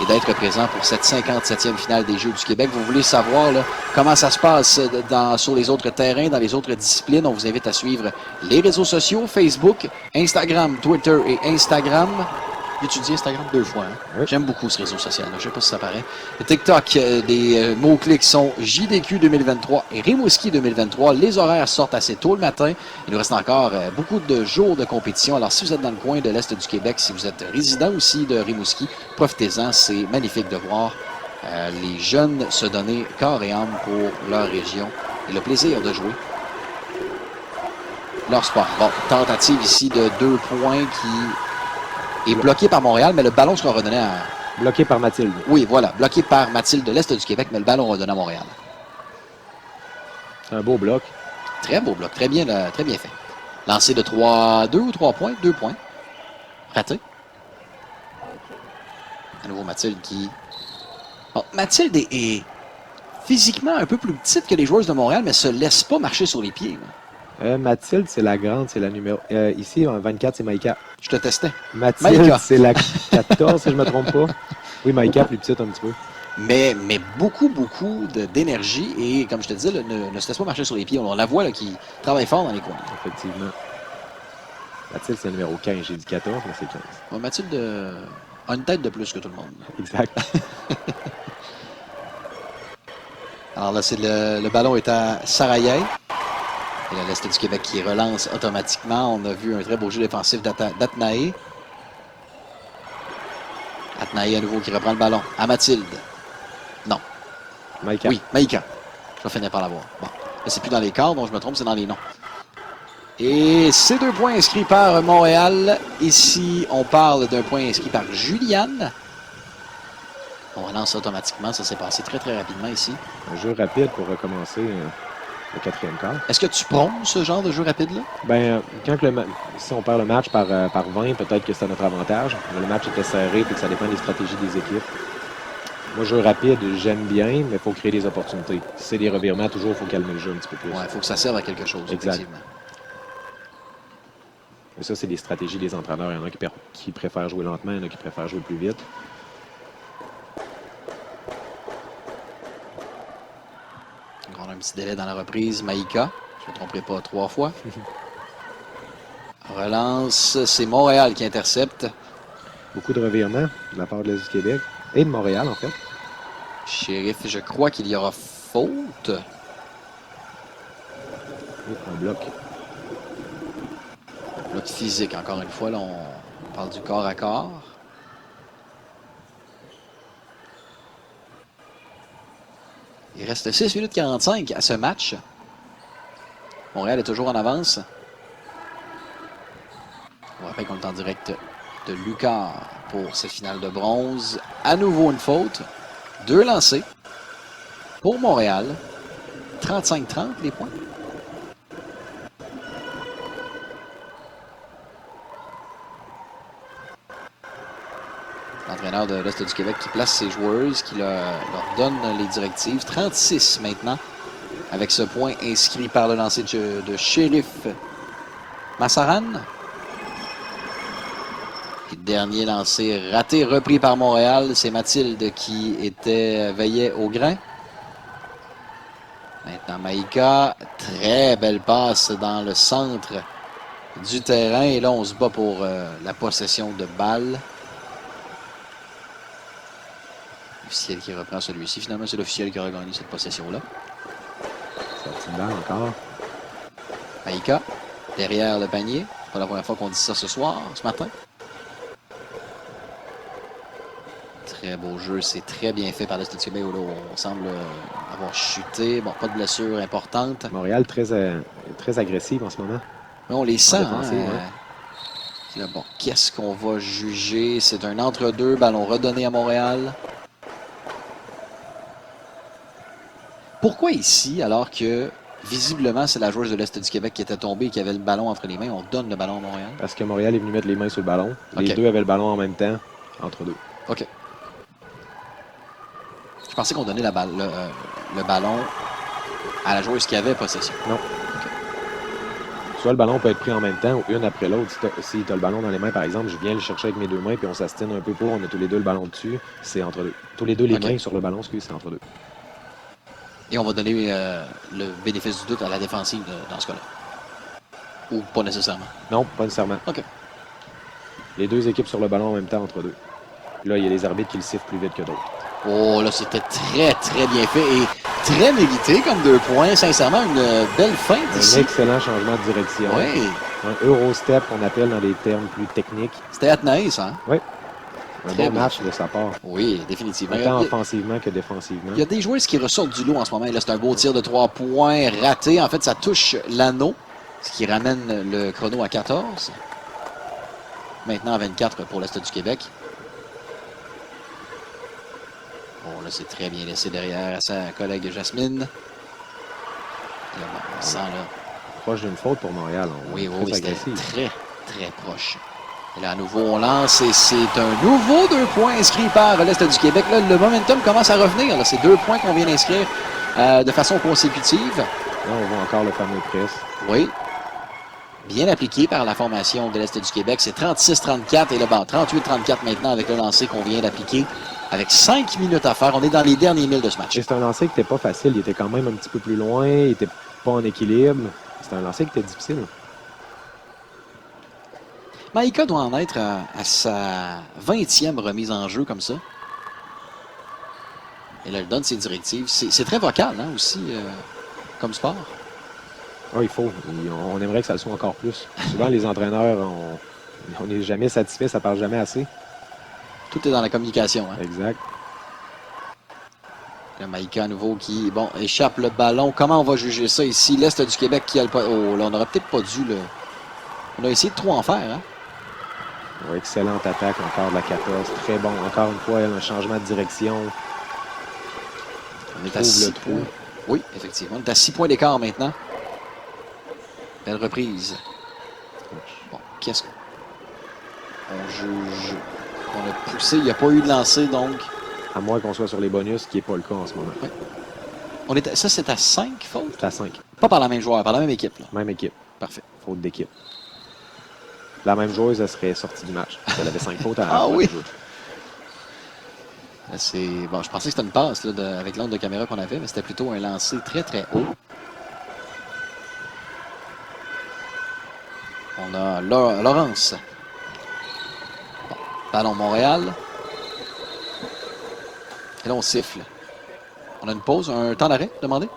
et d'être présent pour cette 57e finale des Jeux du Québec. Vous voulez savoir là, comment ça se passe sur les autres terrains, dans les autres disciplines. On vous invite à suivre les réseaux sociaux, Facebook, Instagram, Twitter et Instagram. J'utilise Instagram 2 fois. Hein? Oui. J'aime beaucoup ce réseau social. Je ne sais pas si ça paraît. Le TikTok, les mots-clics sont JDQ 2023 et Rimouski 2023. Les horaires sortent assez tôt le matin. Il nous reste encore beaucoup de jours de compétition. Alors, si vous êtes dans le coin de l'Est du Québec, si vous êtes résident aussi de Rimouski, profitez-en. C'est magnifique de voir les jeunes se donner corps et âme pour leur région et le plaisir de jouer leur sport. Bon, tentative ici de 2 points qui est bloqué par Montréal, mais le ballon sera redonné à... Bloqué par Mathilde. Oui, voilà, bloqué par Mathilde de l'Est du Québec, mais le ballon redonné à Montréal. Un beau bloc. Très beau bloc, très bien fait. Lancé de 2 ou 3 points, 2 points. Raté. À nouveau Mathilde qui... Bon, Mathilde est physiquement un peu plus petite que les joueuses de Montréal, mais se laisse pas marcher sur les pieds. Mathilde, c'est la grande, c'est la numéro... ici, en 24, c'est Maïka. Je te testais. Mathilde, c'est la 14, si je ne me trompe pas. Oui, Maïka, plus petite un petit peu. Mais beaucoup d'énergie et, comme je te disais, là, ne se laisse pas marcher sur les pieds. On la voit là, qui travaille fort dans les coins. Effectivement. Mathilde, c'est le numéro 15. J'ai dit 14, mais c'est 15. Bon, Mathilde a une tête de plus que tout le monde. Exact. Alors là, le ballon est à Sarayev. Et là, l'Est du Québec qui relance automatiquement. On a vu un très beau jeu défensif d'Atnaé. Atnaé à nouveau qui reprend le ballon. À Mathilde. Non. Maïka. Oui, Maïka. Je vais finir par l'avoir. Bon. Là, c'est plus dans les quarts, donc je me trompe, c'est dans les noms. Et c'est 2 points inscrits par Montréal. Ici, on parle d'un point inscrit par Juliane. On relance automatiquement. Ça s'est passé très rapidement ici. Un jeu rapide pour recommencer le 4e quart. Est-ce que tu prônes ce genre de jeu rapide-là? Ben, si on perd le match par 20, peut-être que c'est à notre avantage. Mais le match était serré et que ça dépend des stratégies des équipes. Moi, jeu rapide, j'aime bien, mais il faut créer des opportunités. Si c'est des revirements, toujours, il faut calmer le jeu un petit peu plus. Ouais, il faut que ça serve à quelque chose, exact. Effectivement. Et ça, c'est des stratégies des entraîneurs. Il y en a qui préfèrent jouer lentement, il y en a qui préfèrent jouer plus vite. On a un petit délai dans la reprise. Maïka, je ne me tromperai pas 3 fois. Relance, c'est Montréal qui intercepte. Beaucoup de revirements de la part de l'Est du Québec et de Montréal, en fait. Shérif, je crois qu'il y aura faute. Oui, un bloc. Bloc physique, encore une fois. Là, on parle du corps à corps. Il reste 6 minutes 45 à ce match. Montréal est toujours en avance. On rappelle qu'on est en direct de Lucar pour cette finale de bronze. À nouveau une faute. 2 lancés pour Montréal. 35-30 les points. L'entraîneur de l'Est du Québec qui place ses joueuses, qui leur donne les directives. 36 maintenant avec ce point inscrit par le lancer de Shérif Massaran. Et dernier lancé raté, repris par Montréal. C'est Mathilde qui veillait au grain. Maintenant Maïka, très belle passe dans le centre du terrain. Et là, on se bat pour la possession de balle. L'officiel qui reprend celui-ci. Finalement, c'est l'officiel qui aura gagné cette possession-là. Sortie de balle encore. Maïka, derrière le panier. C'est pas la première fois qu'on dit ça ce soir, ce matin. Très beau jeu, c'est très bien fait par l'Est du Québec. Là, on semble avoir chuté. Bon, pas de blessure importante. Montréal très agressive en ce moment. Mais on les sent. Défensive, Là, bon, qu'est-ce qu'on va juger? C'est un entre-deux, ballon redonné à Montréal. Pourquoi ici, alors que visiblement c'est la joueuse de l'Est du Québec qui était tombée et qui avait le ballon entre les mains, on donne le ballon à Montréal? Parce que Montréal est venu mettre les mains sur le ballon. Les deux avaient le ballon en même temps, entre deux. OK. Je pensais qu'on donnait le ballon à la joueuse qui avait possession. Non. Okay. Soit le ballon peut être pris en même temps ou une après l'autre. Si tu as le ballon dans les mains, par exemple, je viens le chercher avec mes deux mains puis on s'astine un peu pour, on a tous les deux le ballon dessus, c'est entre deux. Tous les deux les mains sur le ballon, c'est entre deux. Et on va donner le bénéfice du doute à la défensive dans ce cas-là. Ou pas nécessairement? Non, pas nécessairement. OK. Les deux équipes sur le ballon en même temps entre deux. Là, il y a les arbitres qui le sifflent plus vite que d'autres. Oh, là, c'était très, très bien fait et très mérité comme 2 points. Sincèrement, une belle fin d'ici. Un excellent changement de direction. Oui. Un Eurostep qu'on appelle dans des termes plus techniques. C'était Athénaïs, hein? Oui. Un Très bon match de sa part. Oui, définitivement. Autant offensivement que défensivement. Il y a des joueurs qui ressortent du lot en ce moment. Là, c'est un beau tir de 3 points raté. En fait, ça touche l'anneau, ce qui ramène le chrono à 14. Maintenant à 24 pour l'Est du Québec. Bon, là, c'est très bien laissé derrière à sa collègue Jasmine. Et là, bon, on sent là. Proche d'une faute pour Montréal. Oui, c'était très, très proche. Et là, à nouveau, on lance et c'est un nouveau 2 points inscrit par l'Est du Québec. Là, le momentum commence à revenir. Là, c'est 2 points qu'on vient d'inscrire de façon consécutive. Là, on voit encore le fameux press. Oui. Bien appliqué par la formation de l'Est du Québec. C'est 36-34 et là, bon, 38-34 maintenant avec le lancer qu'on vient d'appliquer. Avec 5 minutes à faire, on est dans les derniers milles de ce match. C'est un lancer qui n'était pas facile. Il était quand même un petit peu plus loin. Il n'était pas en équilibre. C'est un lancer qui était difficile. Maïka doit en être à sa 20e remise en jeu comme ça. Et là, elle donne ses directives. C'est très vocal, hein, aussi, comme sport. Oui, il faut. On aimerait que ça le soit encore plus. Souvent, les entraîneurs, on n'est jamais satisfait, ça ne parle jamais assez. Tout est dans la communication. Hein? Exact. Le Maïka à nouveau qui, bon, échappe le ballon. Comment on va juger ça ici? L'Est du Québec qui a le... Oh, là, on n'aurait peut-être pas dû le... On a essayé de trop en faire, hein? Oui, excellente attaque encore de la 14. Très bon. Encore une fois, un changement de direction. On est à 6 points. Oui, effectivement. On est à 6 points d'écart maintenant. Belle reprise. Bon, qu'est-ce qu'on juge? On a poussé. Il n'y a pas eu de lancer, donc. À moins qu'on soit sur les bonus, ce qui n'est pas le cas en ce moment. Oui. Ça, c'est à 5 fautes? C'est à 5. Pas par la même joueur, par la même équipe. Là. Même équipe. Parfait. Faute d'équipe. La même joueuse, elle serait sortie du match. Elle avait 5 fautes à la Ah oui! Bon, je pensais que c'était une passe là, avec l'angle de caméra qu'on avait, mais c'était plutôt un lancer très, très haut. On a Laurence. Bon, ballon Montréal. Et là, on siffle. On a une pause, un temps d'arrêt, demandé?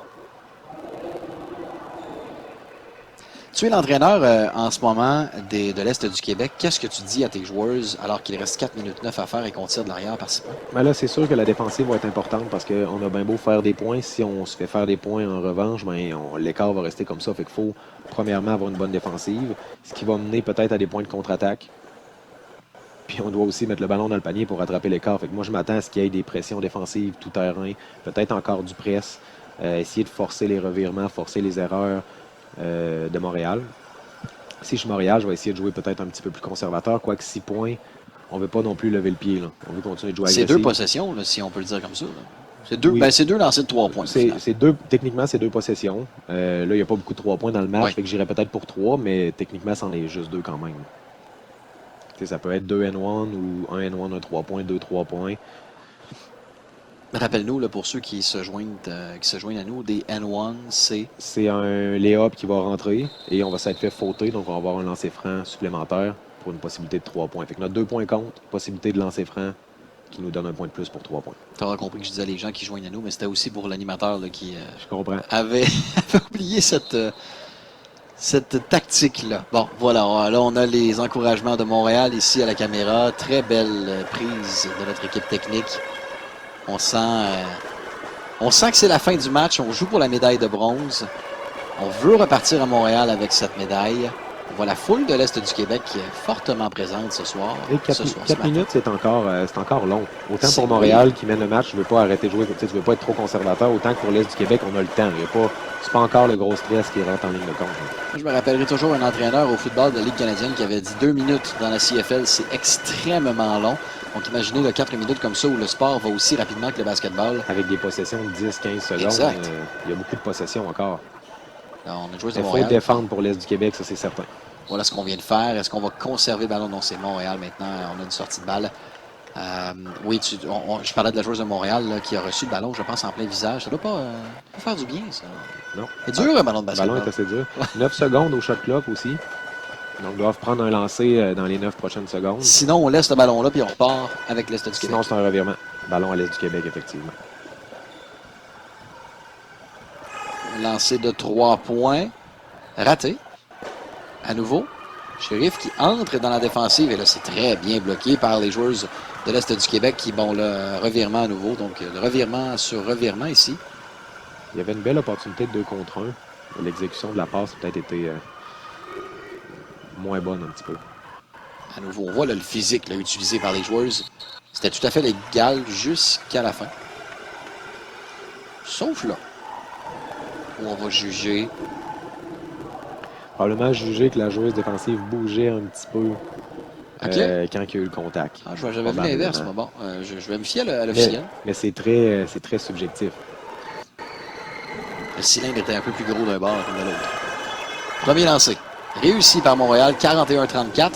Tu es l'entraîneur en ce moment de l'Est du Québec. Qu'est-ce que tu dis à tes joueuses alors qu'il reste 4 minutes 9 à faire et qu'on tire de l'arrière par 6 points? Ben là, c'est sûr que la défensive va être importante parce qu'on a bien beau faire des points. Si on se fait faire des points en revanche, ben, l'écart va rester comme ça. Fait qu'il faut, premièrement, avoir une bonne défensive, ce qui va mener peut-être à des points de contre-attaque. Puis on doit aussi mettre le ballon dans le panier pour rattraper l'écart. Fait que moi, je m'attends à ce qu'il y ait des pressions défensives tout terrain, peut-être encore du press, essayer de forcer les revirements, forcer les erreurs de Montréal. Si je suis Montréal, je vais essayer de jouer peut-être un petit peu plus conservateur, quoique 6 points, on ne veut pas non plus lever le pied. Là. On veut continuer de jouer agressif. C'est 2 possessions, là, si on peut le dire comme ça. Là. C'est deux, Oui. ben, c'est deux lancers de 3 points. Techniquement, c'est 2 possessions. Là, il n'y a pas beaucoup de 3 points dans le match, Ouais. fait que j'irais peut-être pour 3, mais techniquement, c'en est juste 2 quand même. T'sais, ça peut être 2 and 1 ou 1 and 1, un 3 points, 2 3 points. Rappelle-nous, là, pour ceux qui se joignent à nous, des N1, c'est... C'est un lay-up qui va rentrer et on va s'être fait fauter, donc on va avoir un lancer franc supplémentaire pour une possibilité de 3 points. Fait que notre 2 points compte, possibilité de lancer franc qui nous donne un point de plus pour 3 points. Tu auras compris que je disais les gens qui joignent à nous, mais c'était aussi pour l'animateur là, qui Je comprends. avait oublié cette tactique-là. Bon, voilà, là on a les encouragements de Montréal ici à la caméra. Très belle prise de notre équipe technique. On sent que c'est la fin du match. On joue pour la médaille de bronze. On veut repartir à Montréal avec cette médaille. On voit la foule de l'Est du Québec qui est fortement présente ce soir. Et 4 minutes, c'est encore long. Autant pour Montréal qui mène le match, tu ne veux pas arrêter de jouer, tu ne veux pas être trop conservateur. Autant que pour l'Est du Québec, on a le temps. C'est pas encore le gros stress qui rentre en ligne de compte. Je me rappellerai toujours un entraîneur au football de la Ligue canadienne qui avait dit 2 minutes dans la CFL, c'est extrêmement long. Donc imaginez 4 minutes comme ça où le sport va aussi rapidement que le basketball. Avec des possessions de 10-15 secondes, il y a beaucoup de possessions encore. Alors, on a joué Il faut défendre pour l'Est du Québec, ça c'est certain. Voilà ce qu'on vient de faire. Est-ce qu'on va conserver le ballon? Non, c'est Montréal maintenant. On a une sortie de balle. Oui, je parlais de la joueuse de Montréal là, qui a reçu le ballon, je pense, en plein visage. Ça doit pas faire du bien, ça. Non. C'est dur, un ballon de basketball. Le ballon est assez dur. 9 secondes au shot clock aussi. Donc, ils doivent prendre un lancer dans les 9 prochaines secondes. Sinon, on laisse le ballon là puis on repart avec l'Est du Québec. Sinon, c'est un revirement. Ballon à l'Est du Québec, effectivement. Lancer de 3 points. Raté. À nouveau. Sheriff qui entre dans la défensive. Et là, c'est très bien bloqué par les joueuses de l'Est du Québec qui, bon, le revirement à nouveau. Donc, le revirement sur revirement ici. Il y avait une belle opportunité de 2 contre 1. L'exécution de la passe a peut-être été moins bonne un petit peu. À nouveau, on voit là, le physique là, utilisé par les joueuses. C'était tout à fait légal jusqu'à la fin. Sauf là, où on va juger. Probablement juger que la joueuse défensive bougeait un petit peu quand il y a eu le contact. Ah, j'avais vu l'inverse, mais bon, je vais me fier à l'officiel. Mais c'est très subjectif. Le cylindre était un peu plus gros d'un bord que de l'autre. Premier lancé. Réussi par Montréal, 41-34.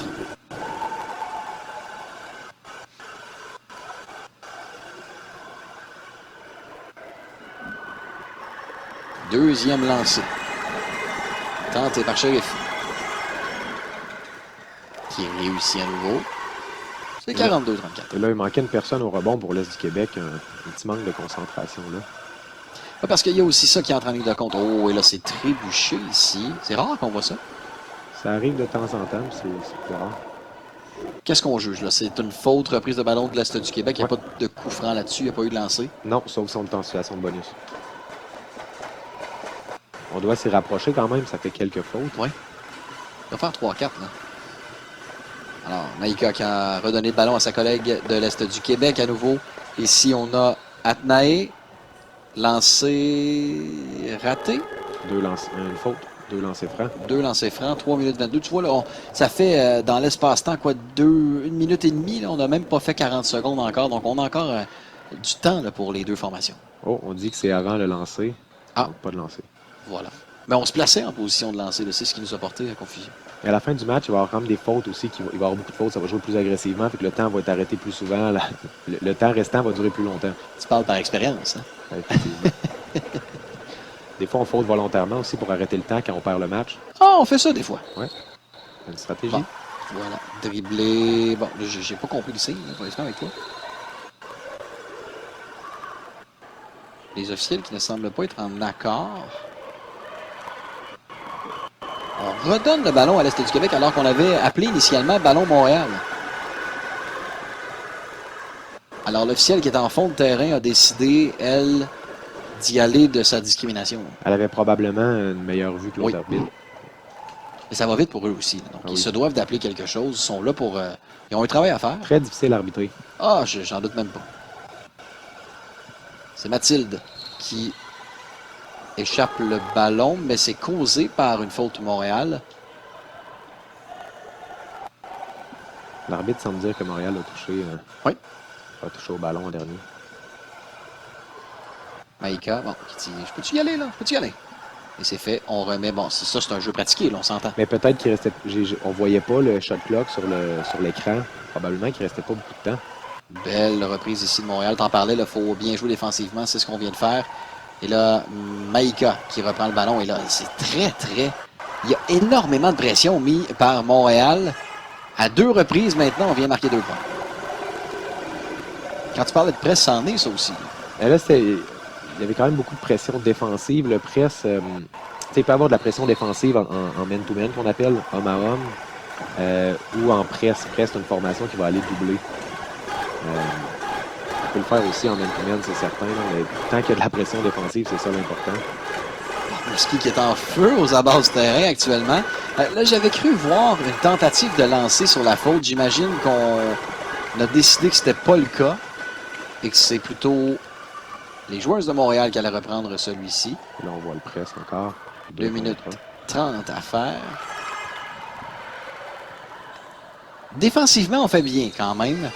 Deuxième lancé. Tenté par Sheriff. Qui est réussi à nouveau. C'est 42-34. Et là, il manquait une personne au rebond pour l'Est du Québec. Un petit manque de concentration là. Ouais, parce qu'il y a aussi ça qui entre en ligne de compte. Oh, et là, c'est trébuché ici. C'est rare qu'on voit ça. Ça arrive de temps en temps, c'est rare. Qu'est-ce qu'on juge là? C'est une faute reprise de ballon de l'Est du Québec. Il n'y a pas de coup franc là-dessus. Il n'y a pas eu de lancer. Non, sauf si on est en situation de bonus. On doit s'y rapprocher quand même. Ça fait quelques fautes. Oui. Il va faire 3-4 là. Alors, Maïka qui a redonné le ballon à sa collègue de l'Est du Québec à nouveau. Ici, on a Atnae. Lancé raté. Une faute. 2 lancers francs. 2 lancers francs, 3 minutes 22. Tu vois, là, ça fait dans l'espace-temps, quoi, 1 minute et demie. Là, on n'a même pas fait 40 secondes encore. Donc, on a encore du temps là, pour les deux formations. Oh, on dit que c'est avant le lancer. Ah. Donc, pas de lancer. Voilà. Mais on se plaçait en position de lancer. C'est ce qui nous a porté à confusion. Et à la fin du match, il va y avoir quand même des fautes aussi. Il va y avoir beaucoup de fautes. Ça va jouer plus agressivement. Fait que le temps va être arrêté plus souvent. Le temps restant va durer plus longtemps. Tu parles par expérience, hein? Effectivement. Des fois, on faute volontairement aussi pour arrêter le temps quand on perd le match. Ah, on fait ça des fois. Oui. Une stratégie. Bon. Voilà. Dribbler. Bon, j'ai pas compris le signe, pour l'instant, avec toi. Les officiels qui ne semblent pas être en accord. On redonne le ballon à l'Est du Québec alors qu'on avait appelé initialement Ballon Montréal. Alors l'officiel qui est en fond de terrain a décidé, elle, d'y aller de sa discrimination. Elle avait probablement une meilleure vue que l'autre arbitre. Et ça va vite pour eux aussi. Donc ils se doivent d'appeler quelque chose. Ils sont là pour... ils ont un travail à faire. Très difficile à arbitrer. Ah, j'en doute même pas. C'est Mathilde qui échappe le ballon, mais c'est causé par une faute Montréal. L'arbitre semble dire que Montréal a touché, oui. A touché au ballon en dernier. Maïka, bon, qui dit, je peux-tu y aller, là? Je peux-tu y aller? Et c'est fait. On remet, bon, c'est un jeu pratiqué, là, on s'entend. Mais peut-être qu'il restait. On voyait pas le shot clock sur l'écran. Probablement qu'il restait pas beaucoup de temps. Belle reprise ici de Montréal. T'en parlais, il faut bien jouer défensivement, c'est ce qu'on vient de faire. Et là, Maïka qui reprend le ballon. Et là, c'est très... Il y a énormément de pression mise par Montréal. À 2 reprises maintenant, on vient marquer 2 points. Quand tu parlais de presse, c'en est ça aussi. Mais là, il y avait quand même beaucoup de pression défensive. Le press, il peut y avoir de la pression défensive en man-to-man qu'on appelle, homme à homme, ou en press. Press, c'est une formation qui va aller doubler. On peut le faire aussi en man-to-man, c'est certain. Mais tant qu'il y a de la pression défensive, c'est ça l'important. Rimouski qui est en feu aux abords du terrain actuellement. Là, j'avais cru voir une tentative de lancer sur la faute. J'imagine qu'on a décidé que c'était pas le cas et que c'est plutôt les joueurs de Montréal qui allaient reprendre celui-ci. Là, on voit le press encore. 2 minutes 30 à faire. Défensivement, on fait bien quand même.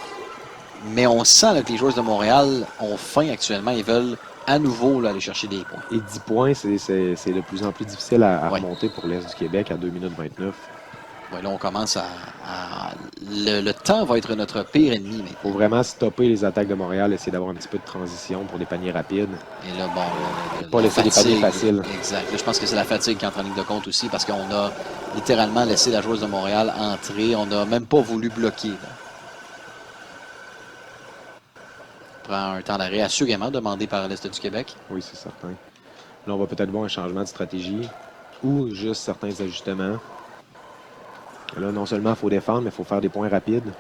Mais on sent là, que les joueurs de Montréal ont faim actuellement. Ils veulent à nouveau là, aller chercher des points. Et 10 points, c'est de plus en plus difficile à remonter pour l'Est du Québec à 2 minutes 29. Ouais, là, on commence le temps va être notre pire ennemi. Il faut vraiment stopper les attaques de Montréal, essayer d'avoir un petit peu de transition pour des paniers rapides. Et là, bon, pas laisser des paniers faciles. Exact. Là, je pense que c'est la fatigue qui entre en ligne de compte aussi parce qu'on a littéralement laissé la joueuse de Montréal entrer. On n'a même pas voulu bloquer. Là. On prend un temps d'arrêt assurément demandé par l'Est du Québec. Oui, c'est certain. Là, on va peut-être voir un changement de stratégie ou juste certains ajustements. Là, non seulement il faut défendre, mais il faut faire des points rapides.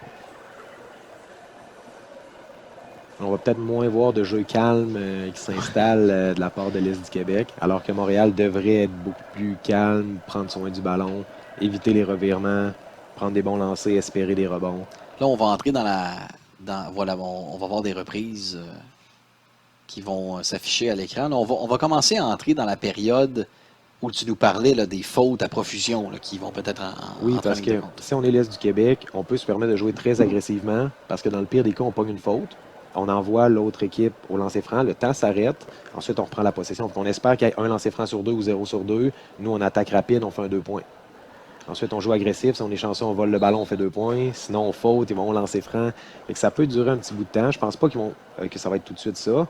On va peut-être moins voir de jeu calme qui s'installe de la part de l'Est du Québec, alors que Montréal devrait être beaucoup plus calme, prendre soin du ballon, éviter les revirements, prendre des bons lancers, espérer des rebonds. Là, on va entrer voilà, on va voir des reprises qui vont s'afficher à l'écran. Là, on va commencer à entrer dans la période où tu nous parlais là, des fautes à profusion là, qui vont peut-être Oui, parce que si on est l'Est du Québec, on peut se permettre de jouer très agressivement parce que dans le pire des cas, on pogne une faute. On envoie l'autre équipe au lancer franc. Le temps s'arrête. Ensuite, on reprend la possession. On espère qu'il y ait un lancer franc sur 2 ou 0 sur 2. Nous, on attaque rapide, on fait un 2 points. Ensuite, on joue agressif. Si on est chanceux, on vole le ballon, on fait 2 points. Sinon, on faute, ils vont lancer franc. Et que ça peut durer un petit bout de temps. Je pense pas que ça va être tout de suite ça.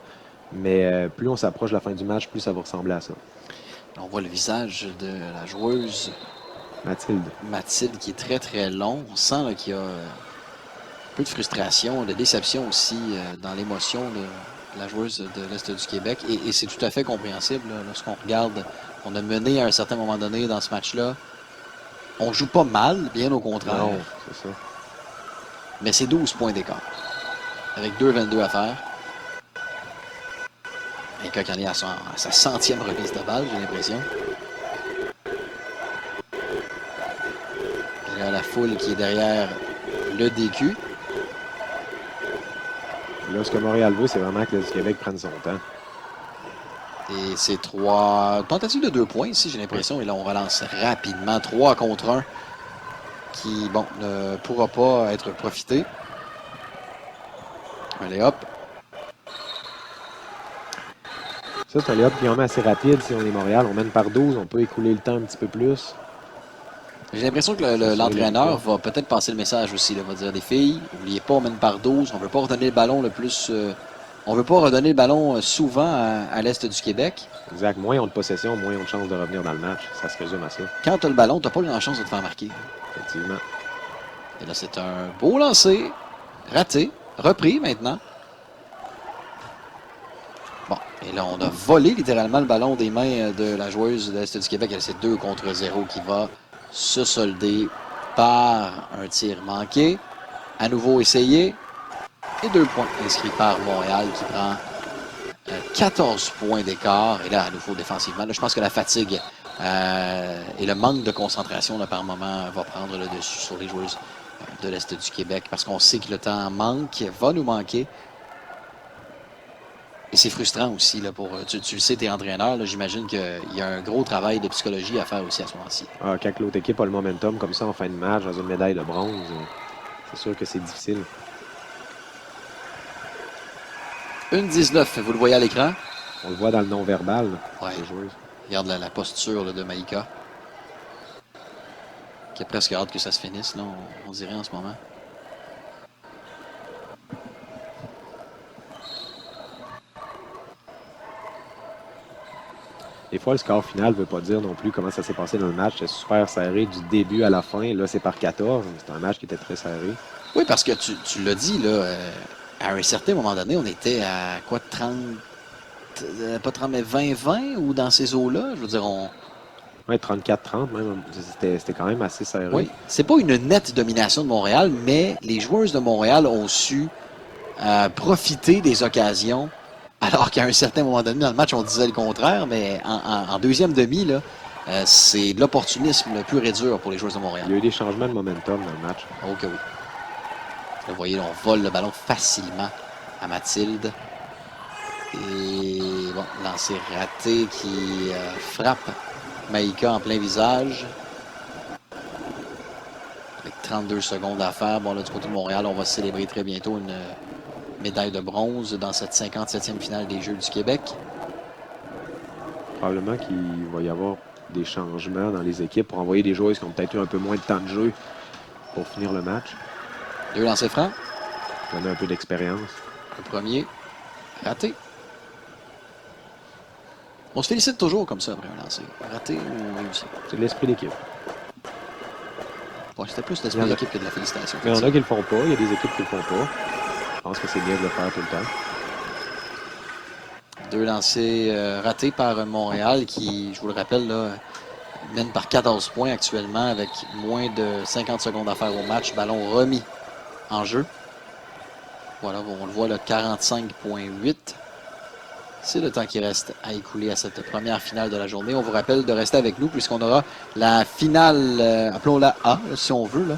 Mais plus on s'approche de la fin du match, plus ça va ressembler à ça. On voit le visage de la joueuse Mathilde qui est très très long. On sent qu'il y a un peu de frustration, de déception aussi dans l'émotion de la joueuse de l'Est du Québec. Et c'est tout à fait compréhensible là, lorsqu'on regarde. On a mené à un certain moment donné dans ce match-là. On joue pas mal, bien au contraire. Non, c'est ça. Mais c'est 12 points d'écart. Avec 2,22 à faire. Et quand on est à sa 100e remise de balle, j'ai l'impression. Il y a la foule qui est derrière le DQ. Là, ce que Montréal veut, c'est vraiment que le Québec prenne son temps. Et c'est 3 tentatives de 2 points ici, j'ai l'impression. Et là, on relance rapidement. 3 contre 1 qui, bon, ne pourra pas être profité. Allez, hop. Ça, c'est un lay-up qui est assez rapide. Si on est Montréal, on mène par 12. On peut écouler le temps un petit peu plus. J'ai l'impression que l'entraîneur va peut-être passer le message aussi. Il va dire des filles, n'oubliez pas, on mène par 12. On ne veut pas redonner le ballon le plus... on veut pas redonner le ballon souvent à l'Est du Québec. Exact. Moins on de possession, moins on de chances de revenir dans le match. Ça se résume à ça. Quand tu as le ballon, tu n'as pas grand-chance de te faire marquer. Effectivement. Et là, c'est un beau lancer. Raté. Repris maintenant. Bon. Et là, on a volé littéralement le ballon des mains de la joueuse de l'Est du Québec. C'est 2 contre 0 qui va se solder par un tir manqué. À nouveau essayé. Et 2 points inscrits par Montréal qui prend 14 points d'écart. Et là, à nouveau défensivement, là, je pense que la fatigue et le manque de concentration là, par moment va prendre le dessus sur les joueuses de l'Est du Québec parce qu'on sait que le temps va nous manquer. Et c'est frustrant aussi. Là, tu le sais, tu es entraîneur. J'imagine qu'il y a un gros travail de psychologie à faire aussi à ce moment-ci. Ah, quand l'autre équipe a le momentum comme ça en fin de match, dans une médaille de bronze, c'est sûr que c'est difficile. 1-19, vous le voyez à l'écran. On le voit dans le non-verbal, Ouais. les joueuses. Regarde la posture là, de Maïka. Qui a presque hâte que ça se finisse, là, on dirait en ce moment. Des fois, le score final ne veut pas dire non plus comment ça s'est passé dans le match. C'était super serré du début à la fin. Là, c'est par 14. C'était un match qui était très serré. Oui, parce que tu l'as dit, là, à un certain moment donné, on était à quoi, 30, pas 30, mais 20-20 ou dans ces eaux-là? Je veux dire, Ouais, 34-30 même. C'était quand même assez serré. oui, c'est pas une nette domination de Montréal, mais les joueuses de Montréal ont su profiter des occasions, alors qu'à un certain moment donné dans le match, on disait le contraire, mais en deuxième demi, là, c'est de l'opportunisme le pur et dur pour les joueuses de Montréal. Il y a eu des changements de momentum dans le match. Oh que oui. Là, vous voyez, là, on vole le ballon facilement à Mathilde. Et bon, lancer raté qui frappe Maïka en plein visage. Avec 32 secondes à faire. Bon, là, du côté de Montréal, on va célébrer très bientôt une médaille de bronze dans cette 57e finale des Jeux du Québec. Probablement qu'il va y avoir des changements dans les équipes pour envoyer des joueuses qui ont peut-être eu un peu moins de temps de jeu pour finir le match. 2 lancers francs. Donner un peu d'expérience. Le premier, raté. On se félicite toujours comme ça après un lancer. Raté ou réussi. C'est de l'esprit d'équipe. Bon, c'était plus l'esprit d'équipe que de la félicitation. Mais il y en a qui le font pas. Il y a des équipes qui le font pas. Je pense que c'est bien de le faire tout le temps. 2 lancers ratés par Montréal qui, je vous le rappelle, là, mène par 14 points actuellement avec moins de 50 secondes à faire au match. Ballon remis en jeu. Voilà, on le voit, le 45,8. C'est le temps qui reste à écouler à cette première finale de la journée. On vous rappelle de rester avec nous puisqu'on aura la finale, appelons-la A, si on veut, là,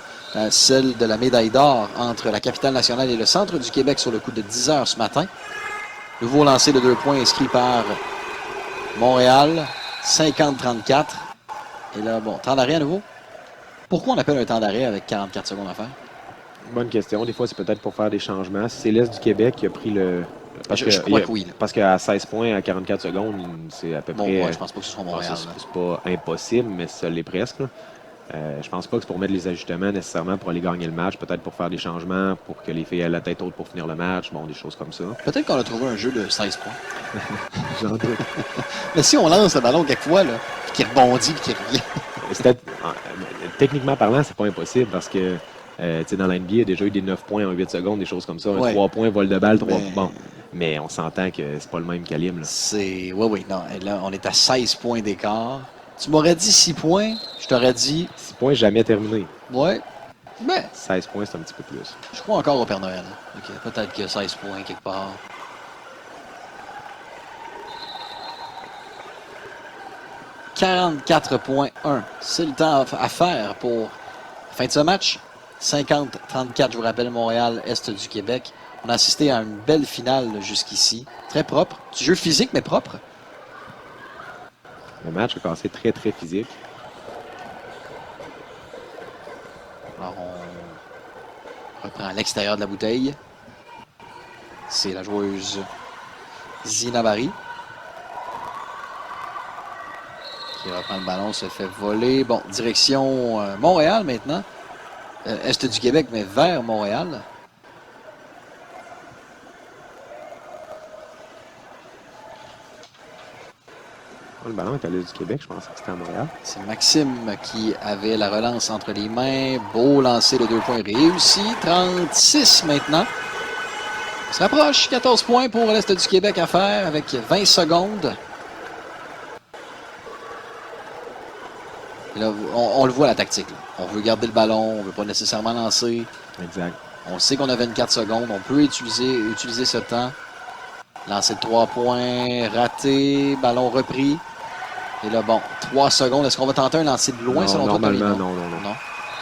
celle de la médaille d'or entre la capitale nationale et le centre du Québec sur le coup de 10 heures ce matin. Nouveau lancer de 2 points inscrit par Montréal, 50-34. Et là, bon, temps d'arrêt à nouveau. Pourquoi on appelle un temps d'arrêt avec 44 secondes à faire? Bonne question. Des fois, c'est peut-être pour faire des changements. Si c'est l'Est du Québec qui a pris le... Je crois que oui. Là. Parce qu'à 16 points à 44 secondes, c'est à peu bon, près... Ouais, je pense pas que ce soit Montréal. C'est pas impossible, mais ça l'est presque. Je pense pas que c'est pour mettre les ajustements nécessairement pour aller gagner le match. Peut-être pour faire des changements, pour que les filles aient la tête haute pour finir le match. Bon, des choses comme ça. Peut-être qu'on a trouvé un jeu de 16 points. J'en doute. Mais si on lance le ballon quelquefois, là, puis qu'il rebondit, puis qu'il revient. Techniquement parlant, c'est pas impossible parce que dans la NBA, il y a déjà eu des 9 points en 8 secondes, des choses comme ça. Ouais. 3 points, vol de balle, 3 points. Bon. Mais on s'entend que c'est pas le même calibre. Là. Oui, non. Là, on est à 16 points d'écart. Tu m'aurais dit 6 points, je t'aurais dit... 6 points, jamais terminé. Ouais. Mais 16 points, c'est un petit peu plus. Je crois encore au Père Noël. Okay. Peut-être que 16 points quelque part. « 44,1. C'est le temps à faire pour la fin de ce match. 50-34, je vous rappelle, Montréal, Est du Québec. On a assisté à une belle finale jusqu'ici. Très propre. Du jeu physique, mais propre. Le match a commencé très, très physique. Alors, on reprend à l'extérieur de la bouteille. C'est la joueuse Zina Barry qui reprend le ballon, se fait voler. Bon, direction Montréal maintenant. Est du Québec, mais vers Montréal. Le ballon est à l'Est du Québec, je pensais que c'était à Montréal. C'est Maxime qui avait la relance entre les mains. Beau lancer de 2 points réussi. 36 maintenant. On se rapproche. 14 points pour l'Est du Québec à faire avec 20 secondes. Et là, on le voit la tactique. Là. On veut garder le ballon. On ne veut pas nécessairement lancer. Exact. On sait qu'on a 24 secondes. On peut utiliser ce temps. Lancer de 3 points. Raté. Ballon repris. Et là, bon, 3 secondes. Est-ce qu'on va tenter un lancer de loin, selon toi? Normalement, non.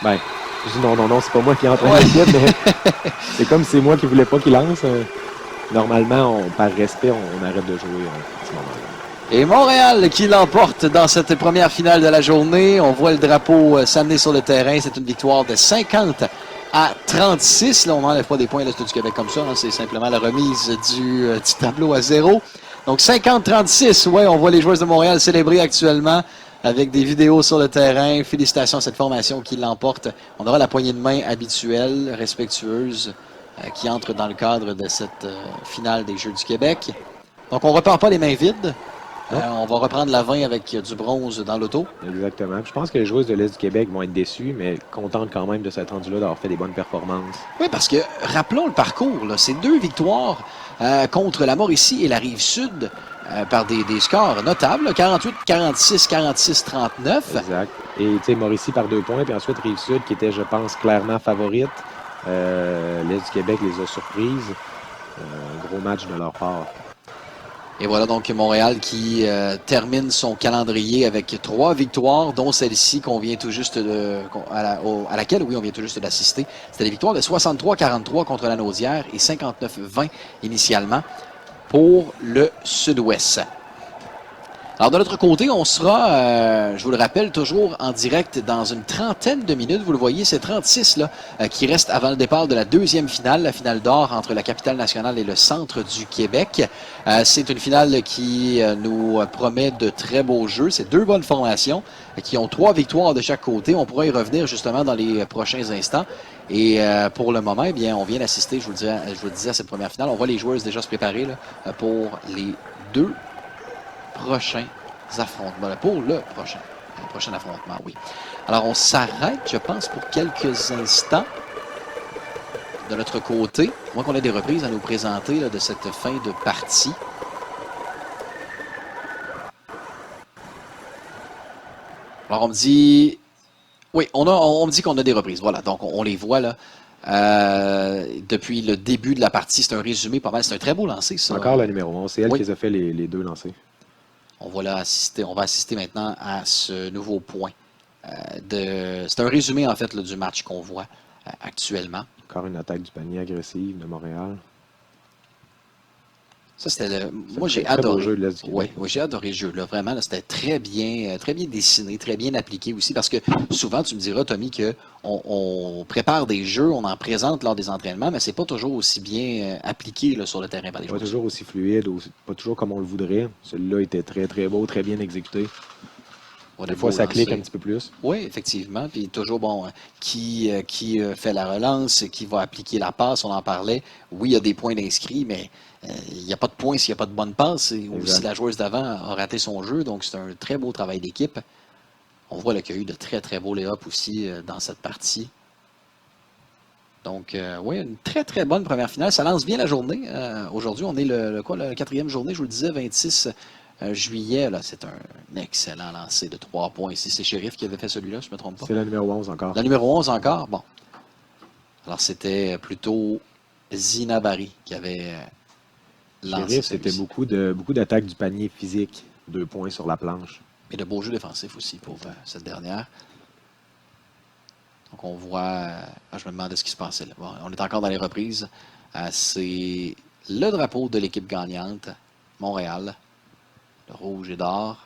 Ben, je dis non, c'est pas moi qui entraîne l'équipe, mais c'est comme si c'est moi qui voulais pas qu'il lance. Normalement, par respect, on arrête de jouer à ce moment-là. Et Montréal qui l'emporte dans cette première finale de la journée. On voit le drapeau s'amener sur le terrain. C'est une victoire de 50-36. Là, on n'enlève pas des points à l'Est du Québec comme ça. Hein. C'est simplement la remise du tableau à 0. Donc 50-36, ouais, on voit les joueurs de Montréal célébrer actuellement avec des vidéos sur le terrain. Félicitations à cette formation qui l'emporte. On aura la poignée de main habituelle, respectueuse, qui entre dans le cadre de cette finale des Jeux du Québec. Donc on repart pas les mains vides. On va reprendre la 20 avec du bronze dans l'auto. Exactement. Puis je pense que les joueuses de l'Est du Québec vont être déçues, mais contentes quand même de s'être rendues là, d'avoir fait des bonnes performances. Oui, parce que rappelons le parcours. C'est 2 victoires contre la Mauricie et la Rive-Sud par des scores notables. 48-46, 46-39. Exact. Et tu sais, Mauricie par 2 points, puis ensuite Rive-Sud, qui était, je pense, clairement favorite. L'Est du Québec les a surprises. Gros match de leur part. Et voilà donc Montréal qui termine son calendrier avec 3 victoires, dont celle-ci qu'on vient tout juste à laquelle on vient tout juste d'assister. C'était des victoires de 63-43 contre la Naudière et 59-20 initialement pour le Sud-Ouest. Alors, de l'autre côté, on sera, je vous le rappelle, toujours en direct dans une trentaine de minutes. Vous le voyez, c'est 36 là, qui restent avant le départ de la deuxième finale, la finale d'or entre la capitale nationale et le centre du Québec. C'est une finale qui nous promet de très beaux jeux. C'est 2 bonnes formations qui ont 3 victoires de chaque côté. On pourra y revenir justement dans les prochains instants. Et pour le moment, eh bien, on vient d'assister, je vous le disais, à cette première finale. On voit les joueuses déjà se préparer là, pour les 2 prochains affrontements. Pour le prochain affrontement, oui. Alors, on s'arrête, je pense, pour quelques instants de notre côté. Moi, qu'on ait des reprises à nous présenter là, de cette fin de partie. Alors, on me dit... Oui, on me dit qu'on a des reprises. Voilà, donc on les voit là. Depuis le début de la partie, c'est un résumé pas mal. C'est un très beau lancer, ça. Encore la numéro 11. C'est elle Oui. qui les a fait les 2 lancers. On va assister maintenant à ce nouveau point. C'est un résumé, en fait, là, du match qu'on voit actuellement. Encore une attaque du panier agressive de Montréal. Ça, c'était moi, j'ai adoré. Beau jeu de l'Est du Québec. Oui, j'ai adoré le jeu. Là. Vraiment, là, c'était très bien dessiné, très bien appliqué aussi. Parce que souvent, tu me diras, Tommy, qu'on prépare des jeux, on en présente lors des entraînements, mais c'est pas toujours aussi bien appliqué là, sur le terrain par les joueurs. Pas toujours aussi fluide, pas toujours comme on le voudrait. Celui-là était très, très beau, très bien exécuté. Des fois, ça clique un petit peu plus. Oui, effectivement. Puis toujours, bon, qui fait la relance, qui va appliquer la passe, on en parlait. Oui, il y a des points d'inscrits, mais il n'y a pas de points s'il n'y a pas de bonne passe. Ou si la joueuse d'avant a raté son jeu. Donc, c'est un très beau travail d'équipe. On voit qu'il y a eu de très, très beaux lay-ups aussi dans cette partie. Donc, oui, une très, très bonne première finale. Ça lance bien la journée. Aujourd'hui, on est la 4e journée, je vous le disais, 26 juillet. Là, c'est un excellent lancer de 3 points ici. C'est Sheriff qui avait fait celui-là, je ne me trompe pas. C'est la numéro 11 encore. La numéro 11 encore? Bon. Alors, c'était plutôt Zina Barry qui avait lancé Sheriff, c'était beaucoup d'attaques du panier physique. 2 points sur la planche. Et de beaux jeux défensifs aussi pour cette dernière. Donc, on voit... je me demandais ce qui se passait là. Bon, on est encore dans les reprises. C'est le drapeau de l'équipe gagnante, Montréal. Le rouge et d'or.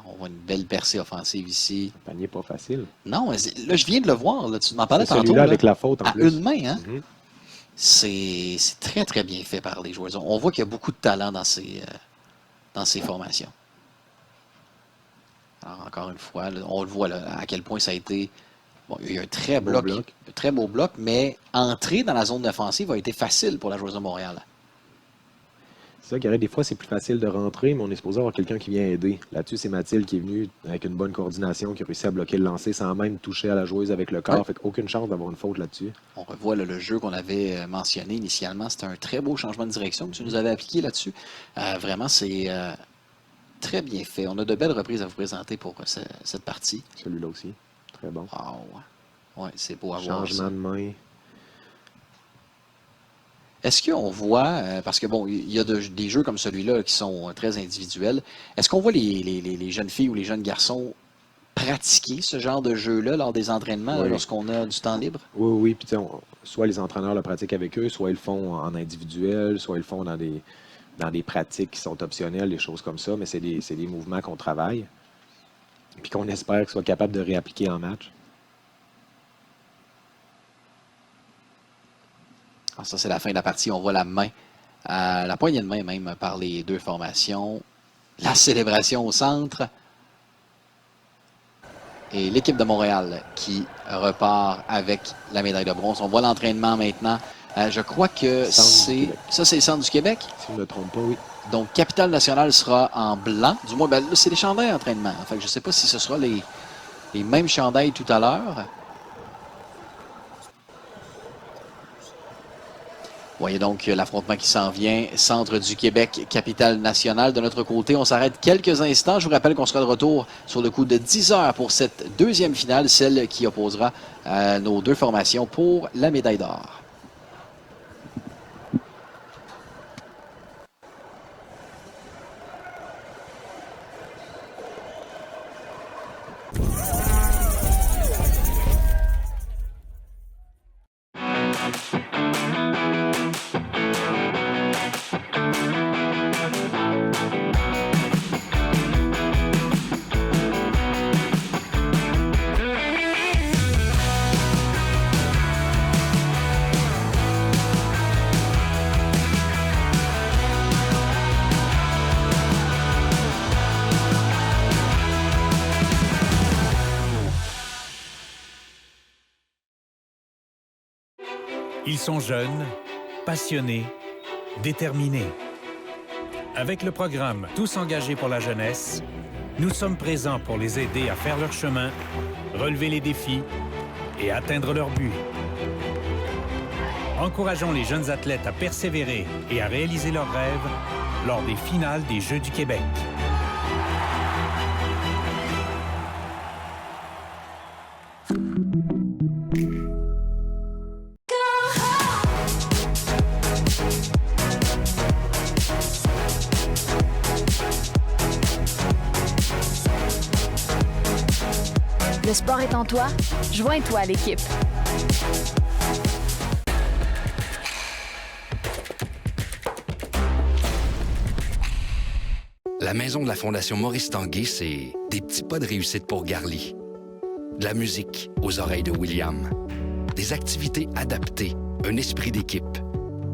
On voit une belle percée offensive ici. Un panier pas facile. Non, là, je viens de le voir. Là, tu m'en parlais tantôt. Celui-là avec la faute en plus. À une main, hein? Mm-hmm. C'est très, très bien fait par les joueurs. On voit qu'il y a beaucoup de talent dans ces formations. Alors, encore une fois, là, on le voit là, à quel point ça a été... Bon, il y a eu un très beau bloc, mais entrer dans la zone défensive a été facile pour la joueuse de Montréal. C'est ça, Gareth, des fois, c'est plus facile de rentrer, mais on est supposé avoir quelqu'un qui vient aider. Là-dessus, c'est Mathilde qui est venue avec une bonne coordination, qui a réussi à bloquer le lancer sans même toucher à la joueuse avec le corps. Ouais. Fait qu'aucune chance d'avoir une faute là-dessus. On revoit là, le jeu qu'on avait mentionné initialement. C'était un très beau changement de direction que tu nous avais appliqué là-dessus. Vraiment, c'est très bien fait. On a de belles reprises à vous présenter pour cette partie. Celui-là aussi. Très bon. Wow. Ouais, c'est beau à voir. Changement de main. Est-ce qu'on voit, parce que bon, il y a des jeux comme celui-là qui sont très individuels, est-ce qu'on voit les jeunes filles ou les jeunes garçons pratiquer ce genre de jeu-là lors des entraînements, oui. Lorsqu'on a du temps libre? Oui. Puis soit les entraîneurs le pratiquent avec eux, soit ils le font en individuel, soit ils le font dans des pratiques qui sont optionnelles, des choses comme ça, mais c'est des mouvements qu'on travaille, puis qu'on espère qu'ils soient capables de réappliquer en match. Alors ça, c'est la fin de la partie. On voit la main à la poignée de main même par les deux formations. La célébration au centre. Et l'équipe de Montréal qui repart avec la médaille de bronze. On voit l'entraînement maintenant. Je crois que c'est... Ça, c'est le centre du Québec? Si je ne me trompe pas, oui. Donc, Capitale Nationale sera en blanc. Du moins, ben, là, c'est les chandails d'entraînement. Fait que je ne sais pas si ce sera les mêmes chandails tout à l'heure. Voyez donc l'affrontement qui s'en vient. Centre du Québec, Capitale Nationale. De notre côté, on s'arrête quelques instants. Je vous rappelle qu'on sera de retour sur le coup de 10 heures pour cette deuxième finale, celle qui opposera nos deux formations pour la médaille d'or. Ils sont jeunes, passionnés, déterminés. Avec le programme Tous engagés pour la jeunesse, nous sommes présents pour les aider à faire leur chemin, relever les défis et atteindre leurs buts. Encourageons les jeunes athlètes à persévérer et à réaliser leurs rêves lors des finales des Jeux du Québec. Le sport est en toi? Joins-toi à l'équipe. La maison de la Fondation Maurice Tanguay, c'est des petits pas de réussite pour Garly. De la musique aux oreilles de William. Des activités adaptées, un esprit d'équipe.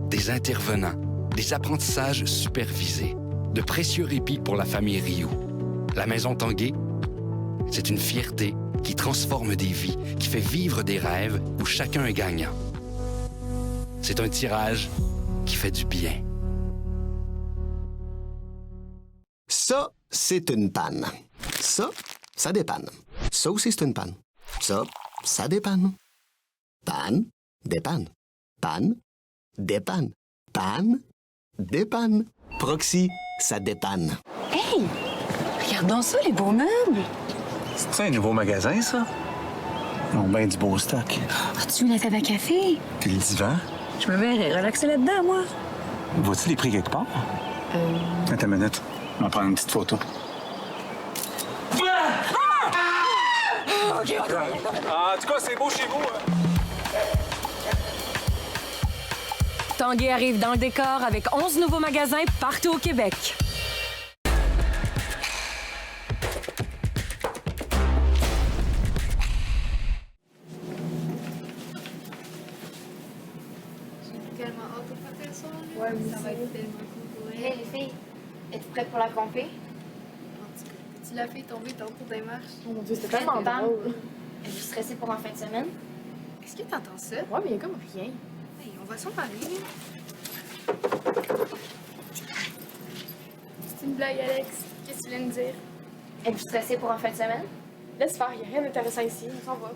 Des intervenants, des apprentissages supervisés. De précieux répits pour la famille Rioux. La maison Tanguay, c'est une fierté qui transforme des vies, qui fait vivre des rêves où chacun est gagnant. C'est un tirage qui fait du bien. Ça, c'est une panne. Ça dépanne. Ça aussi, c'est une panne. Ça dépanne. Panne, dépanne. Panne, dépanne. Panne, dépanne. Proxy, ça dépanne. Hey! Regardons ça, les beaux meubles! C'est un nouveau magasin, ça? Ils ont bien du beau stock. As-tu vu la table à café? Puis le divan? Je me verrais relaxer là-dedans, moi. Vois-tu les prix quelque part? Attends une minute. On va prendre une petite photo. OK. En tout cas, c'est beau chez vous. Tanguay arrive dans le décor avec 11 nouveaux magasins partout au Québec. Tellement hâte de faire ça. Ouais, ça va être tellement cool. Ouais. Hey, les filles, êtes-vous prêtes pour la compé? En tout cas, tu l'as fait tomber tantôt des marches. Oh mon Dieu, c'était tellement drôle. Êtes-vous stressée pour en fin de semaine? Est-ce que t'entends ça? Ouais, mais il y a comme rien. Hey, on va s'en parler. C'est une blague, Alex. Qu'est-ce que tu viens de dire? Êtes-vous stressée pour en fin de semaine? Laisse faire, il n'y a rien d'intéressant ici. On s'en va.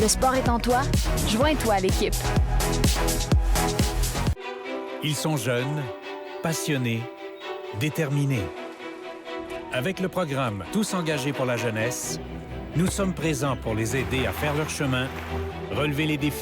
Le sport est en toi? Joins-toi à l'équipe. Ils sont jeunes, passionnés, déterminés. Avec le programme Tous engagés pour la jeunesse, nous sommes présents pour les aider à faire leur chemin, relever les défis